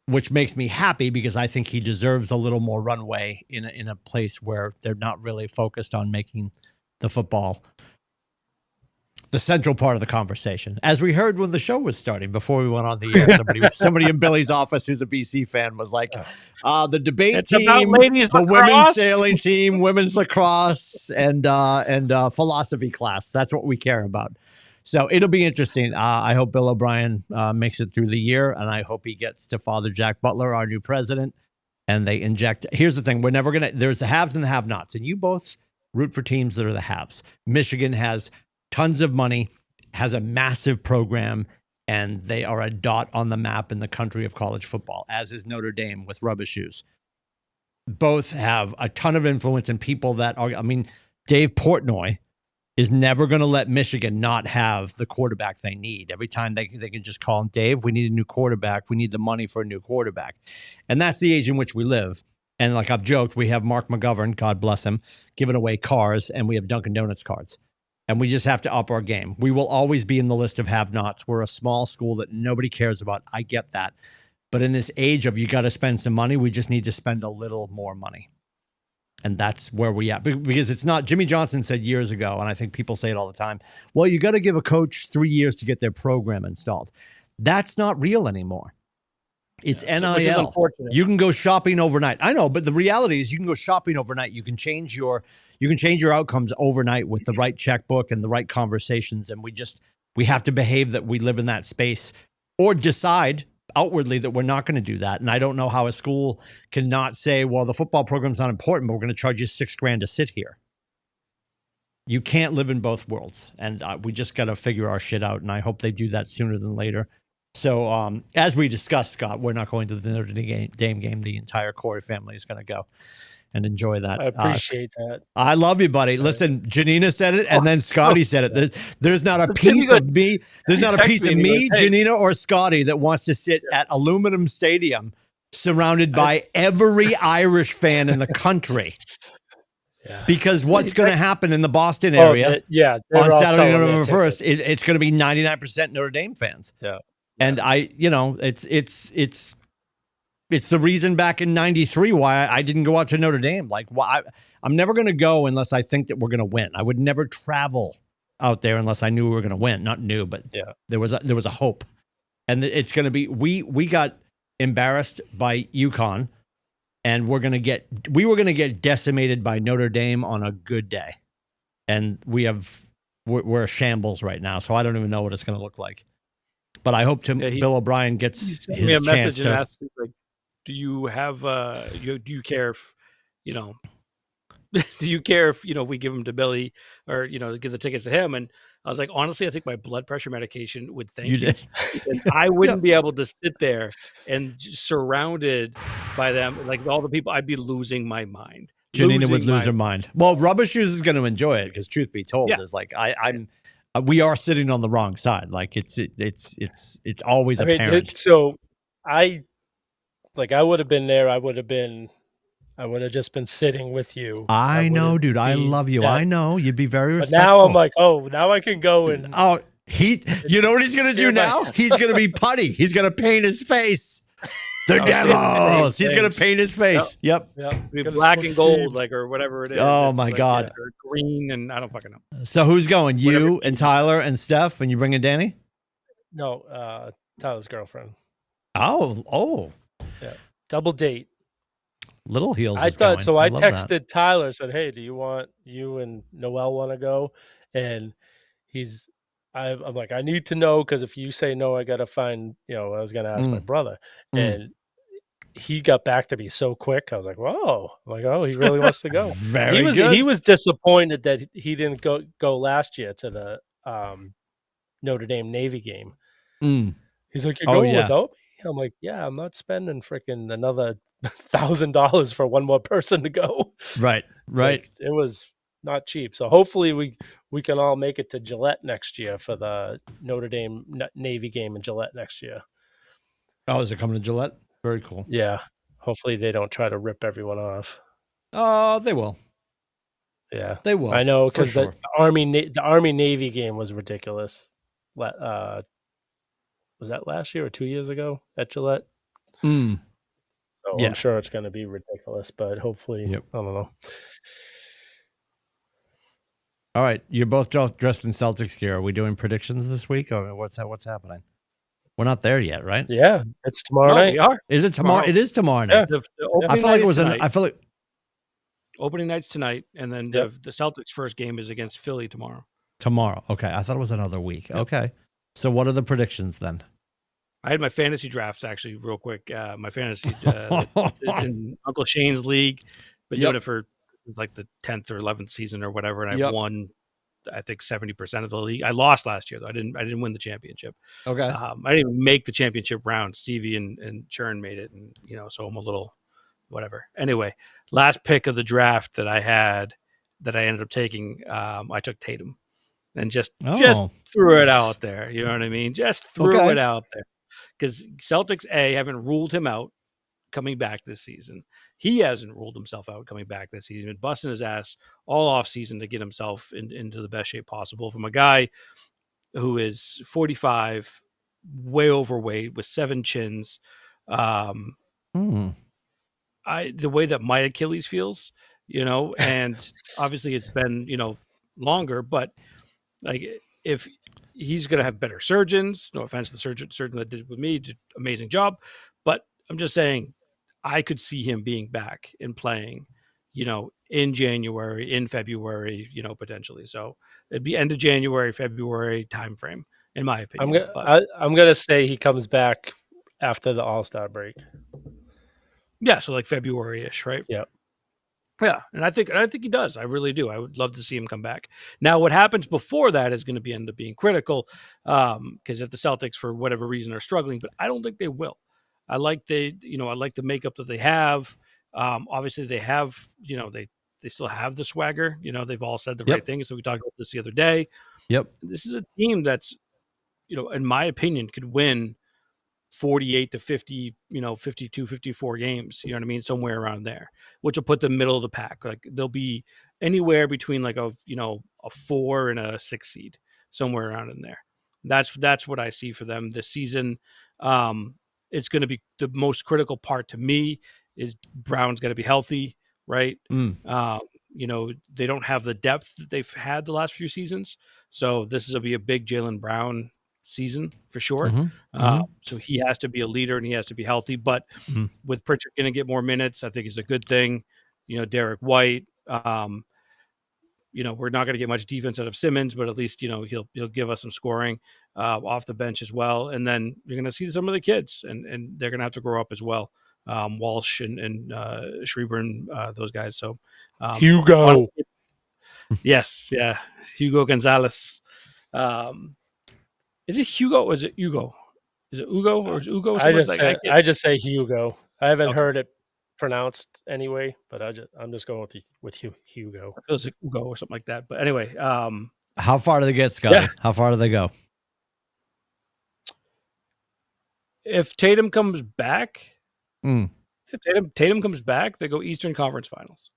which makes me happy because I think he deserves a little more runway in a place where they're not really focused on making the football the central part of the conversation. As we heard when the show was starting, before we went on the air, somebody in Billy's office who's a BC fan was like, the debate team, the women's sailing team, women's lacrosse, and philosophy class. That's what we care about. So it'll be interesting. I hope Bill O'Brien makes it through the year, and I hope he gets to Father Jack Butler, our new president, and they inject. Here's the thing. We're never going to – there's the haves and the have-nots, and you both root for teams that are the haves. Michigan has tons of money, has a massive program, and they are a dot on the map in the country of college football, as is Notre Dame with rubber shoes. Both have a ton of influence and people that are – I mean, Dave Portnoy is never going to let Michigan not have the quarterback they need. Every time they can just call him, Dave, we need a new quarterback. We need the money for a new quarterback. And that's the age in which we live. And like I've joked, we have Mark McGovern, God bless him, giving away cars, and we have Dunkin' Donuts cards. And we just have to up our game. We will always be in the list of have-nots. We're a small school that nobody cares about. I get that. But in this age of you got to spend some money, we just need to spend a little more money. And that's where we at. Because it's not, Jimmy Johnson said years ago, and I think people say it all the time, well, you got to give a coach 3 years to get their program installed. That's not real anymore. It's which is NIL. unfortunate. You can go shopping overnight. I know, but the reality is you can go shopping overnight. You can change your outcomes overnight with the right checkbook and the right conversations. And we have to behave that we live in that space, or decide outwardly that we're not going to do that. And I don't know how a school cannot say, well, the football program's not important, but we're going to charge you $6,000 to sit here. You can't live in both worlds. And we just got to figure our shit out. And I hope they do that sooner than later. So as we discussed, Scott, we're not going to the Notre Dame game. The entire Corey family is going to go and enjoy that. I appreciate that. I love you, buddy. Listen, Janina said it, and then Scotty said it. There's not a piece of me. There's not a piece of me, Janina or Scotty, that wants to sit at Aluminum Stadium surrounded by every Irish fan in the country. Yeah. Because what's going to happen in the Boston area on Saturday, November 1st, it's going to be 99% Notre Dame fans. Yeah. And it's the reason back in '93 why I didn't go out to Notre Dame. Like, I'm never going to go unless I think that we're going to win. I would never travel out there unless I knew we were going to win. Not new, but there was a hope. And it's going to be, we got embarrassed by UConn, and we were going to get decimated by Notre Dame on a good day. And we're a shambles right now. So I don't even know what it's going to look like. But I hope Bill O'Brien gets his me a chance message and asked, like, do you have do you care if do you care if we give him to Billy, or give the tickets to him? And I was like, honestly, I think my blood pressure medication would thank you. I wouldn't be able to sit there and surrounded by them, like all the people. I'd be losing my mind. Janina would lose her mind. Well, Rubber Shoes is going to enjoy it because, truth be told, is like we are sitting on the wrong side. Like it's always apparent. I would have been there. I would have just been sitting with you. I know, dude. I love you. I know you'd be very respectful. But now I'm like, now I can go and. Oh, you know what he's going to do now? He's going to be putty. He's going to paint his face. The Devils. He's going to paint his face. Yep. Black and gold, or whatever it is. Oh my God. Or green, and I don't fucking know. So who's going? You and Tyler and Steph, and you bringing Danny? No, Tyler's girlfriend. Oh. Yeah. Double date. Little Heels. I texted Tyler, said, "Hey, do you and Noel want to go?" And I'm like, I need to know, because if you say no, I got to find, I was going to ask my brother. And he got back to me so quick. I was like, whoa. I'm like, oh, he really wants to go. He was disappointed that he didn't go last year to the Notre Dame Navy game. He's like, you're going without me? I'm like, yeah, I'm not spending freaking another $1,000 for one more person to go. Right. It was not cheap. So hopefully we can all make it to Gillette next year for the Notre Dame Navy game in Gillette next year. Oh, is it coming to Gillette? Very cool. Yeah. Hopefully they don't try to rip everyone off. Oh, they will. Yeah, they will. I know, because the Army Navy game was ridiculous. Was that last year or 2 years ago at Gillette? So I'm sure it's going to be ridiculous, but hopefully, I don't know. All right, you're both dressed in Celtics gear. Are we doing predictions this week, or what's happening? We're not there yet, right? Yeah, it's tomorrow night. We are. Is it tomorrow? It is tomorrow night. Yeah. I feel like it was. I feel like opening night's tonight, and then the Celtics' first game is against Philly tomorrow. Tomorrow, okay. I thought it was another week. Yep. Okay, so what are the predictions then? I had my fantasy drafts actually real quick. My fantasy in Uncle Shane's league, been doing it for it's like the 10th or 11th season or whatever, and I've won, I think, 70% of the league. I lost last year though. I didn't win the championship. Okay. I didn't even make the championship round. Stevie and Churn made it, and so I'm a little whatever. Anyway, last pick of the draft that I had that I ended up taking, I took Tatum, and just threw it out there. You know what I mean? Just threw it out there, because Celtics haven't ruled him out coming back this season. He hasn't ruled himself out coming back this season. Been busting his ass all off season to get himself into the best shape possible. From a guy who is 45, way overweight with 7 chins. The way that my Achilles feels, and obviously it's been, longer, but like if he's going to have better surgeons, no offense to the surgeon that did it with me, did an amazing job, but I'm just saying I could see him being back and playing, in January, in February, potentially. So it'd be end of January, February timeframe, in my opinion. I'm gonna say he comes back after the All-Star break. Yeah, so like February-ish, right? Yeah. Yeah, and I think he does. I really do. I would love to see him come back. Now, what happens before that is going to end up being critical, because if the Celtics, for whatever reason, are struggling, but I don't think they will. I like the makeup that they have. Obviously, they have, they still have the swagger. They've all said the right things. So we talked about this the other day. Yep. This is a team that's, in my opinion, could win 48 to 50, 52, 54 games, you know what I mean? Somewhere around there, which will put them middle of the pack. Like they'll be anywhere between like a 4 and a 6 seed, somewhere around in there. That's what I see for them this season. It's going to be the most critical part to me is Brown's got to be healthy, right? They don't have the depth that they've had the last few seasons. So this will be a big Jaylen Brown season for sure. So he has to be a leader and he has to be healthy. But with Pritchard going to get more minutes, I think is a good thing. Derek White. We're not going to get much defense out of Simmons, but at least he'll give us some scoring off the bench as well. And then you're going to see some of the kids, and they're going to have to grow up as well. Walsh and Schreiber and those guys. So Hugo, yes, yeah, Hugo Gonzalez. Is it Hugo or is it Hugo? Is it Ugo or is it Ugo? I just say Hugo. I haven't heard it pronounced anyway, but I'm just going with Hugo. It feels like Ugo or something like that. But anyway, how far do they get, Scotty? Yeah. How far do they go? If Tatum comes back, if Tatum comes back, they go Eastern Conference Finals.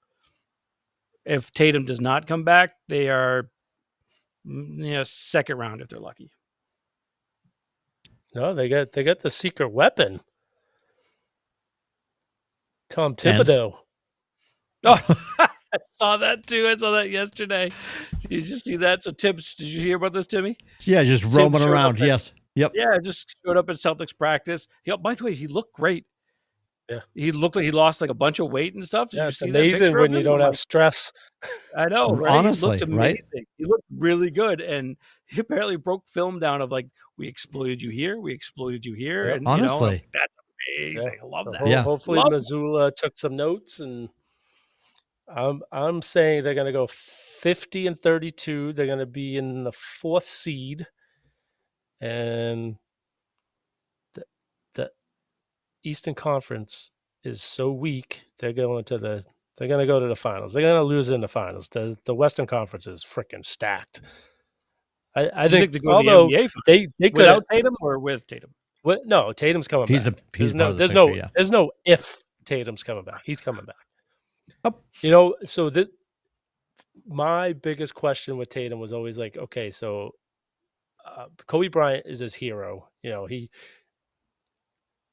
If Tatum does not come back, they are second round if they're lucky. No, they got the secret weapon. Tom Thibodeau. Oh, I saw that too. I saw that yesterday. Did you just see that? So Tibbs, did you hear about this, Timmy? Yeah, just roaming around. Yes. Yep. Yeah, just showed up at Celtics practice. By the way, he looked great. Yeah. He looked like he lost like a bunch of weight and stuff. Did you it's see amazing when you don't have stress. I know, right? Honestly, he looked amazing. Right? He looked really good, and he apparently broke film down of like, we exploited you here, we exploited you here, and honestly, that's amazing. Yeah. I love that. Hopefully, Missoula took some notes, and I'm saying they're going to go 50-32. They're going to be in the 4th seed, and the Eastern Conference is so weak. They're going to go to the finals. They're going to lose in the finals. The Western Conference is freaking stacked. I think they go to the NBA they without Tatum or with Tatum. No, Tatum's coming back. There's no if Tatum's coming back. He's coming back. Oh. So my biggest question with Tatum was always like, okay, so Kobe Bryant is his hero. He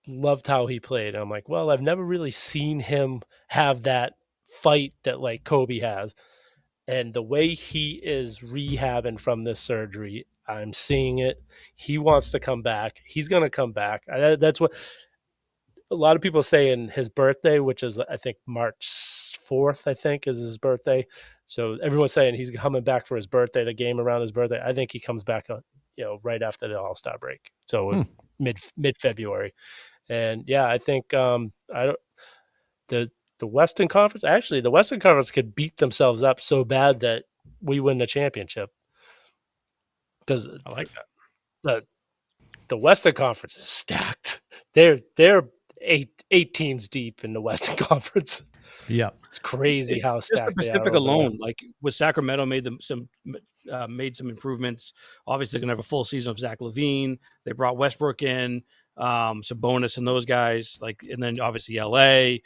loved how he played. And I'm like, well, I've never really seen him have that fight that like Kobe has. And the way he is rehabbing from this surgery, I'm seeing it. He wants to come back. He's going to come back. That's what a lot of people say in his birthday, which is, I think, March 4th, I think, is his birthday. So everyone's saying he's coming back for his birthday, the game around his birthday. I think he comes back, right after the All-Star break. So mid-February. And yeah, I think the Western Conference, actually, the Western Conference could beat themselves up so bad that we win the championship. Because I like that. The Western Conference is stacked. They're 8 teams deep in the Western Conference. Yeah, it's crazy how stacked the Pacific alone. Like with Sacramento, made some improvements. Obviously, they're gonna have a full season of Zach LaVine. They brought Westbrook in, Sabonis and those guys. And then obviously LA.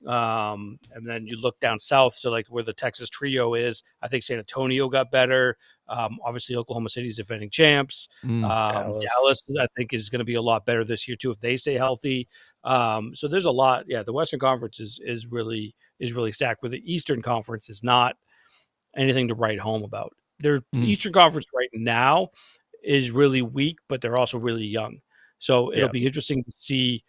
And then you look down south to like where the Texas trio is. I think San Antonio got better. Obviously Oklahoma City's defending champs. Dallas, I think, is going to be a lot better this year too if they stay healthy. So there's a lot. Yeah, the Western Conference is really stacked. Where the Eastern Conference is not anything to write home about. The Eastern Conference right now is really weak, but they're also really young. So it'll be interesting to see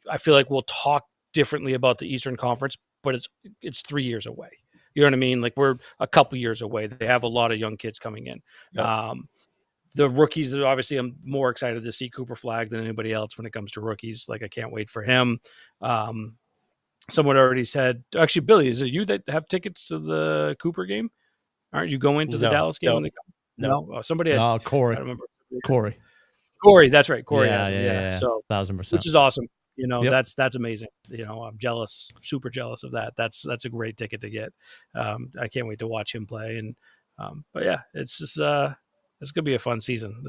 I feel like we'll talk differently about the Eastern Conference, but it's 3 years away. You know what I mean? Like we're a couple years away. They have a lot of young kids coming in. Yep. The rookies, obviously, I'm more excited to see Cooper Flagg than anybody else when it comes to rookies. Like I can't wait for him. Someone already said, actually, Billy, is it you that have tickets to the Cooper game? Aren't you going to the Dallas game when they come? No. Oh, somebody had. No, Corey. I don't remember. Corey. That's right. Corey. Yeah. So 1,000%. which is awesome. You know, Yep. that's amazing. You know, I'm jealous, super jealous of that. That's a great ticket to get. I can't wait to watch him play. And but yeah, it's just it's gonna be a fun season.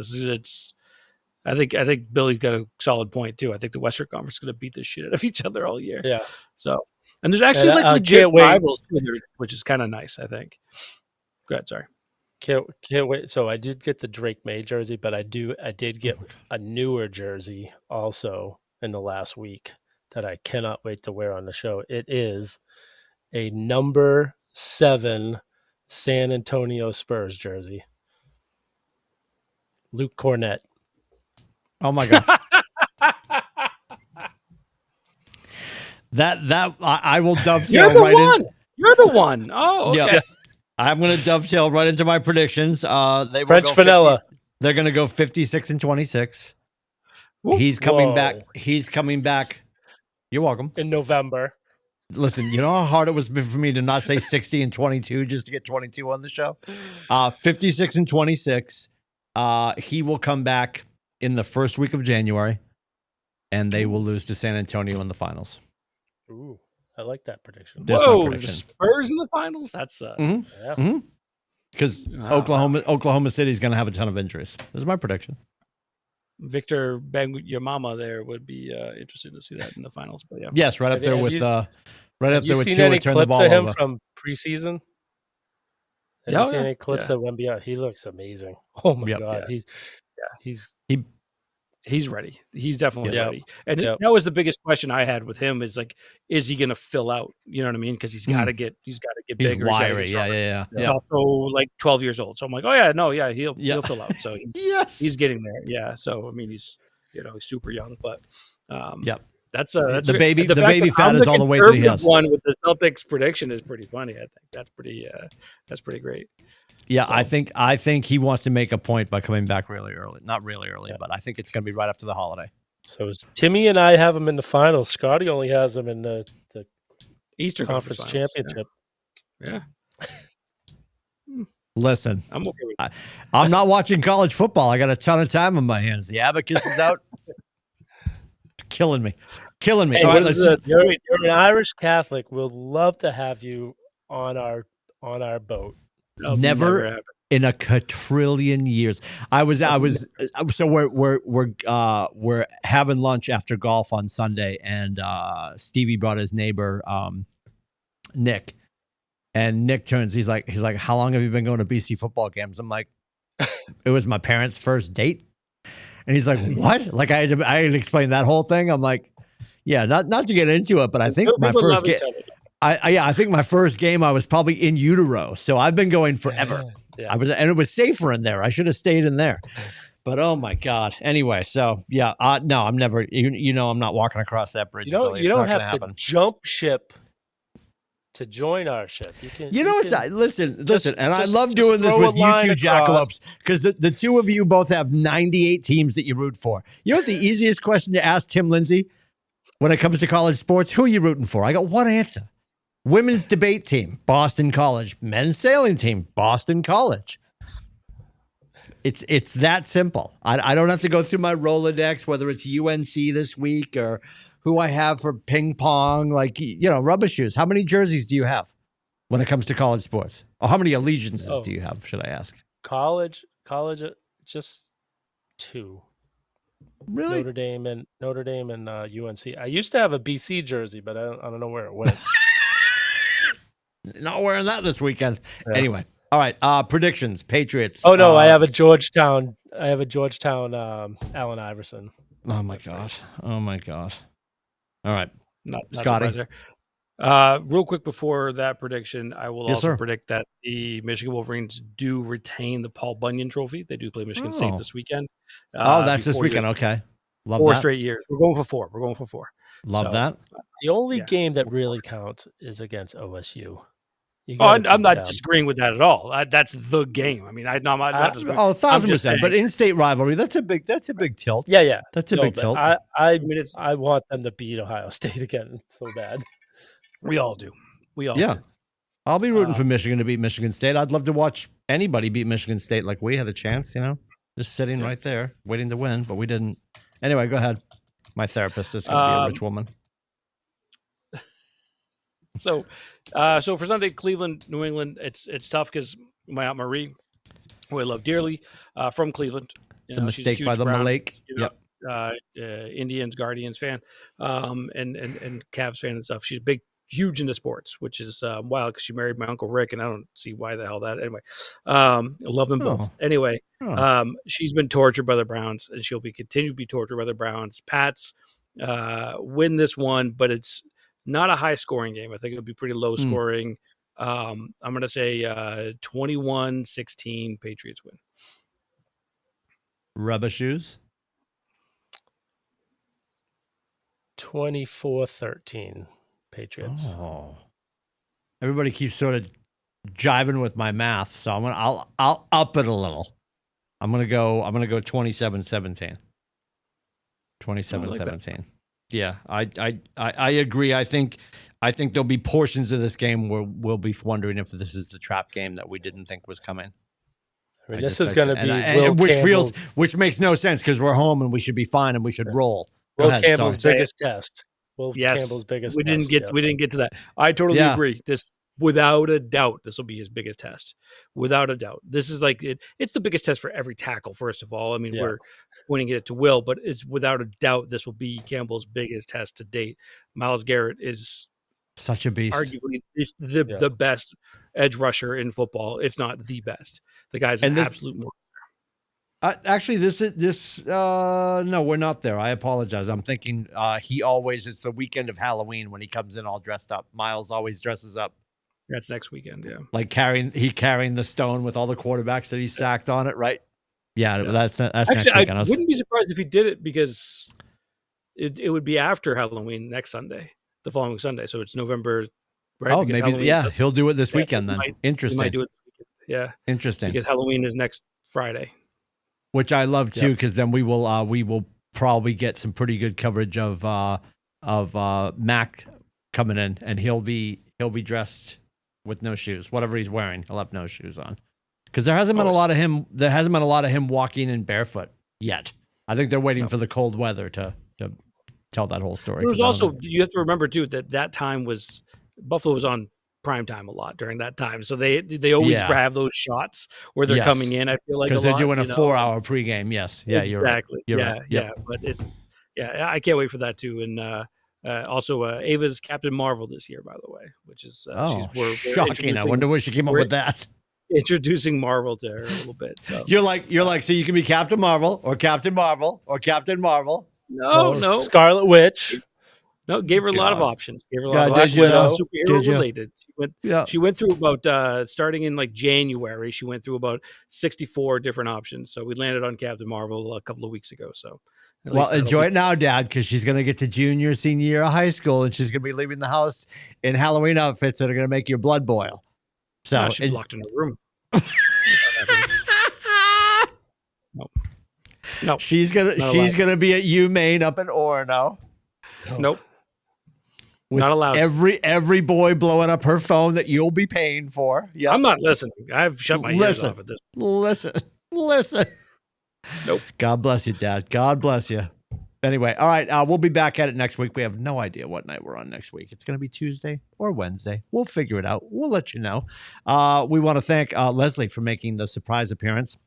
I think Billy got a solid point too. I think the Western Conference is gonna beat the shit out of each other all year. Yeah. So and there's actually like legit rivals too, which is kind of nice, I think. Go ahead, sorry. Can't wait. So I did get the Drake May jersey, but I did get a newer jersey also in the last week that I cannot wait to wear on the show. It is a number 7 San Antonio Spurs jersey. Luke Cornett. Oh my God. that I will dovetail in. You're the one. Oh, okay. Yeah. I'm going to dovetail right into my predictions. They will French vanilla. They're going to go 56-26. He's coming back. He's coming back. You're welcome. In November. Listen, you know how hard it was for me to not say 60-22 just to get 22 on the show? 56-26. He will come back in the first week of January, and they will lose to San Antonio in the finals. Ooh, I like that prediction. There's Whoa, my prediction. the Spurs in the finals? That's because Oklahoma City is going to have a ton of injuries. This is my prediction. Victor Bang, your mama there would be interested to see that in the finals. But yeah, yes, right up there with Tua seen any turn the clips ball of him over. from preseason? Have you seen any clips of Wemby? He looks amazing. Oh my God, he's ready. He's definitely ready. And that was the biggest question I had with him is like, is he going to fill out? You know what I mean? Because he's got to get bigger. He's wiry. Yeah. He's also like 12 years old. So I'm like, he'll fill out. So he's getting there. Yeah. So I mean, he's super young, but that's the baby fat is all the weight that he has. One with the Celtics prediction is pretty funny. I think that's pretty great. Yeah, so. I think he wants to make a point by coming back really early. Not really early, but I think it's going to be right after the holiday. So Timmy and I have him in the finals. Scotty only has him in the Eastern Conference Championship. Yeah. Listen, I'm okay with I'm not watching college football. I got a ton of time on my hands. The abacus is out. Killing me. Hey, all right, you're an Irish Catholic. We'll love to have you on our boat. Never in a quadrillion years. So we're having lunch after golf on Sunday, and Stevie brought his neighbor Nick, and Nick turns. He's like, how long have you been going to BC football games? I'm like, it was my parents' first date, and he's like, what? Like I had to explain that whole thing. I'm like, yeah, not to get into it, but I think my first game. I think my first game I was probably in utero, so I've been going forever. Yeah. And it was safer in there. I should have stayed in there, but oh my God. Anyway, so yeah, no, I'm never. I'm not walking across that bridge. You don't have to jump ship to join our ship. Listen, and I love doing this with you two jackalopes because the two of you both have 98 teams that you root for. You know what the easiest question to ask Tim Lindsay when it comes to college sports? Who are you rooting for? I got one answer. Women's debate team, Boston College. Men's sailing team, Boston College. It's that simple. I don't have to go through my Rolodex, whether it's UNC this week or who I have for ping pong, rubber shoes. How many jerseys do you have when it comes to college sports? Or how many allegiances do you have, should I ask? College, just 2. Really? Notre Dame and UNC. I used to have a BC jersey, but I don't know where it went. Not wearing that this weekend. Yeah. Anyway, all right. Predictions. Patriots. Oh no, I have a Georgetown. Allen Iverson. Oh my God. All right, not Scotty. Real quick before that prediction, I will also predict that the Michigan Wolverines do retain the Paul Bunyan Trophy. They do play Michigan State this weekend. That's this weekend. Okay, love 4 straight years. We're going for 4. Love that. The only game that really counts is against OSU. I'm not disagreeing with that at all. That's the game. I mean, I'm not disagreeing. 1,000%. But in-state rivalry, that's a big tilt. Yeah. That's a big tilt. I mean, I want them to beat Ohio State again so bad. We all do. Do. I'll be rooting for Michigan to beat Michigan State. I'd love to watch anybody beat Michigan State like we had a chance, just sitting right there waiting to win, but we didn't. Anyway, go ahead. My therapist is going to be a rich woman. So for Sunday, Cleveland, New England, it's tough because my Aunt Marie, who I love dearly, from Cleveland. The mistake by the Malake. Yep. Indians, Guardians fan, and Cavs fan and stuff. She's huge into sports, which is wild because she married my Uncle Rick, and I don't see why the hell that. Anyway, I love them both. Anyway, she's been tortured by the Browns, and she'll continue to be tortured by the Browns. Pats win this one, but it's not a high-scoring game. I think it'll be pretty low-scoring. I'm going to say 21-16 Patriots win. Rubber shoes? 24-13 Patriots. Oh. Everybody keeps sort of jiving with my math, so I'll up it a little. I'm gonna go 27-17. 27-17. Yeah, I agree. I think there'll be portions of this game where we'll be wondering if this is the trap game that we didn't think was coming. I mean, this is going to be which makes no sense because we're home and we should be fine and we should roll. Will Campbell's biggest test. Campbell's biggest. We didn't get to that. I totally agree. This, without a doubt, this will be his biggest test. Without a doubt, this is like it's the biggest test for every tackle. First of all, I mean we're pointing it to Will, but it's without a doubt this will be Campbell's biggest test to date. Myles Garrett is such a beast. Arguably, it's the best edge rusher in football, if not the best. The guy's an absolute monster. Actually, no, we're not there. I apologize. I'm thinking it's the weekend of Halloween when he comes in all dressed up. Miles always dresses up. That's next weekend, yeah. Like carrying the stone with all the quarterbacks that he sacked on it, right? Yeah. That's actually, next weekend. I wouldn't be surprised if he did it because it would be after Halloween next Sunday, the following Sunday. So it's November, right? Oh, because maybe, he'll do it this weekend then. Interesting. He might do it this weekend. Yeah. Interesting. Because Halloween is next Friday. Which I love too, because then we will probably get some pretty good coverage of Mac coming in, and he'll be dressed with no shoes, whatever he's wearing. He'll have no shoes on, because there hasn't been a lot of him. There hasn't been a lot of him walking in barefoot yet. I think they're waiting for the cold weather to tell that whole story. There was also, you have to remember too that time was Buffalo was on prime time a lot during that time, so they always have those shots where they're coming in. I feel like because they're doing a 4-hour pregame. Yes, exactly. You're right. But it's I can't wait for that too. And also Ava's Captain Marvel this year, by the way, which is we're shocking. I wonder where she came up with that. Introducing Marvel to her a little bit. So you're like so you can be Captain Marvel or Captain Marvel or Captain Marvel. No, Scarlet Witch. No, gave her a lot of options. Gave her a lot of options. Superhero related. She went through about starting in like January. She went through about 64 different options. So we landed on Captain Marvel a couple of weeks ago. So enjoy it now, Dad, because she's gonna get to senior year of high school, and she's gonna be leaving the house in Halloween outfits that are gonna make your blood boil. So she's locked in her room. No. She's gonna be at UMaine up in Orono. Nope. With not allowed. Every boy blowing up her phone that you'll be paying for. Yeah, I'm not listening. I've shut my ears off at this. Listen. Nope. God bless you, Dad. God bless you. Anyway, all right. We'll be back at it next week. We have no idea what night we're on next week. It's going to be Tuesday or Wednesday. We'll figure it out. We'll let you know. We want to thank Leslie for making the surprise appearance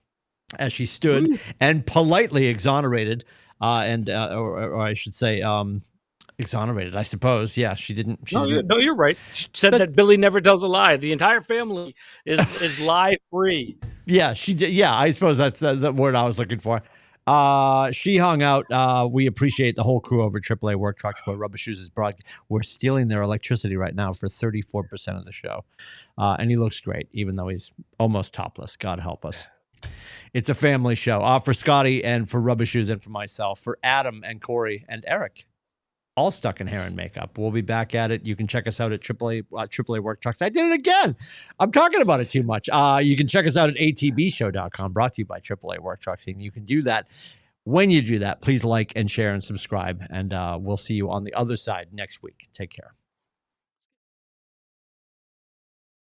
as she stood and politely exonerated, or I should say, exonerated, I suppose. Yeah, she didn't. No, you're right. She said that Billy never tells a lie. The entire family is lie free. Yeah, she did. Yeah, I suppose that's the word I was looking for. She hung out. We appreciate the whole crew over at AAA Work Trucks where Rubber Shoes is brought. We're stealing their electricity right now for 34% of the show. And he looks great, even though he's almost topless. God help us. It's a family show. For Scotty and for Rubber Shoes and for myself, for Adam and Corey and Eric. all stuck in hair and makeup. We'll be back at it. You can check us out at AAA Work Trucks. I did it again. I'm talking about it too much. You can check us out at atbshow.com, brought to you by AAA Work Trucks. And you can do that. When you do that, please like and share and subscribe. And we'll see you on the other side next week. Take care.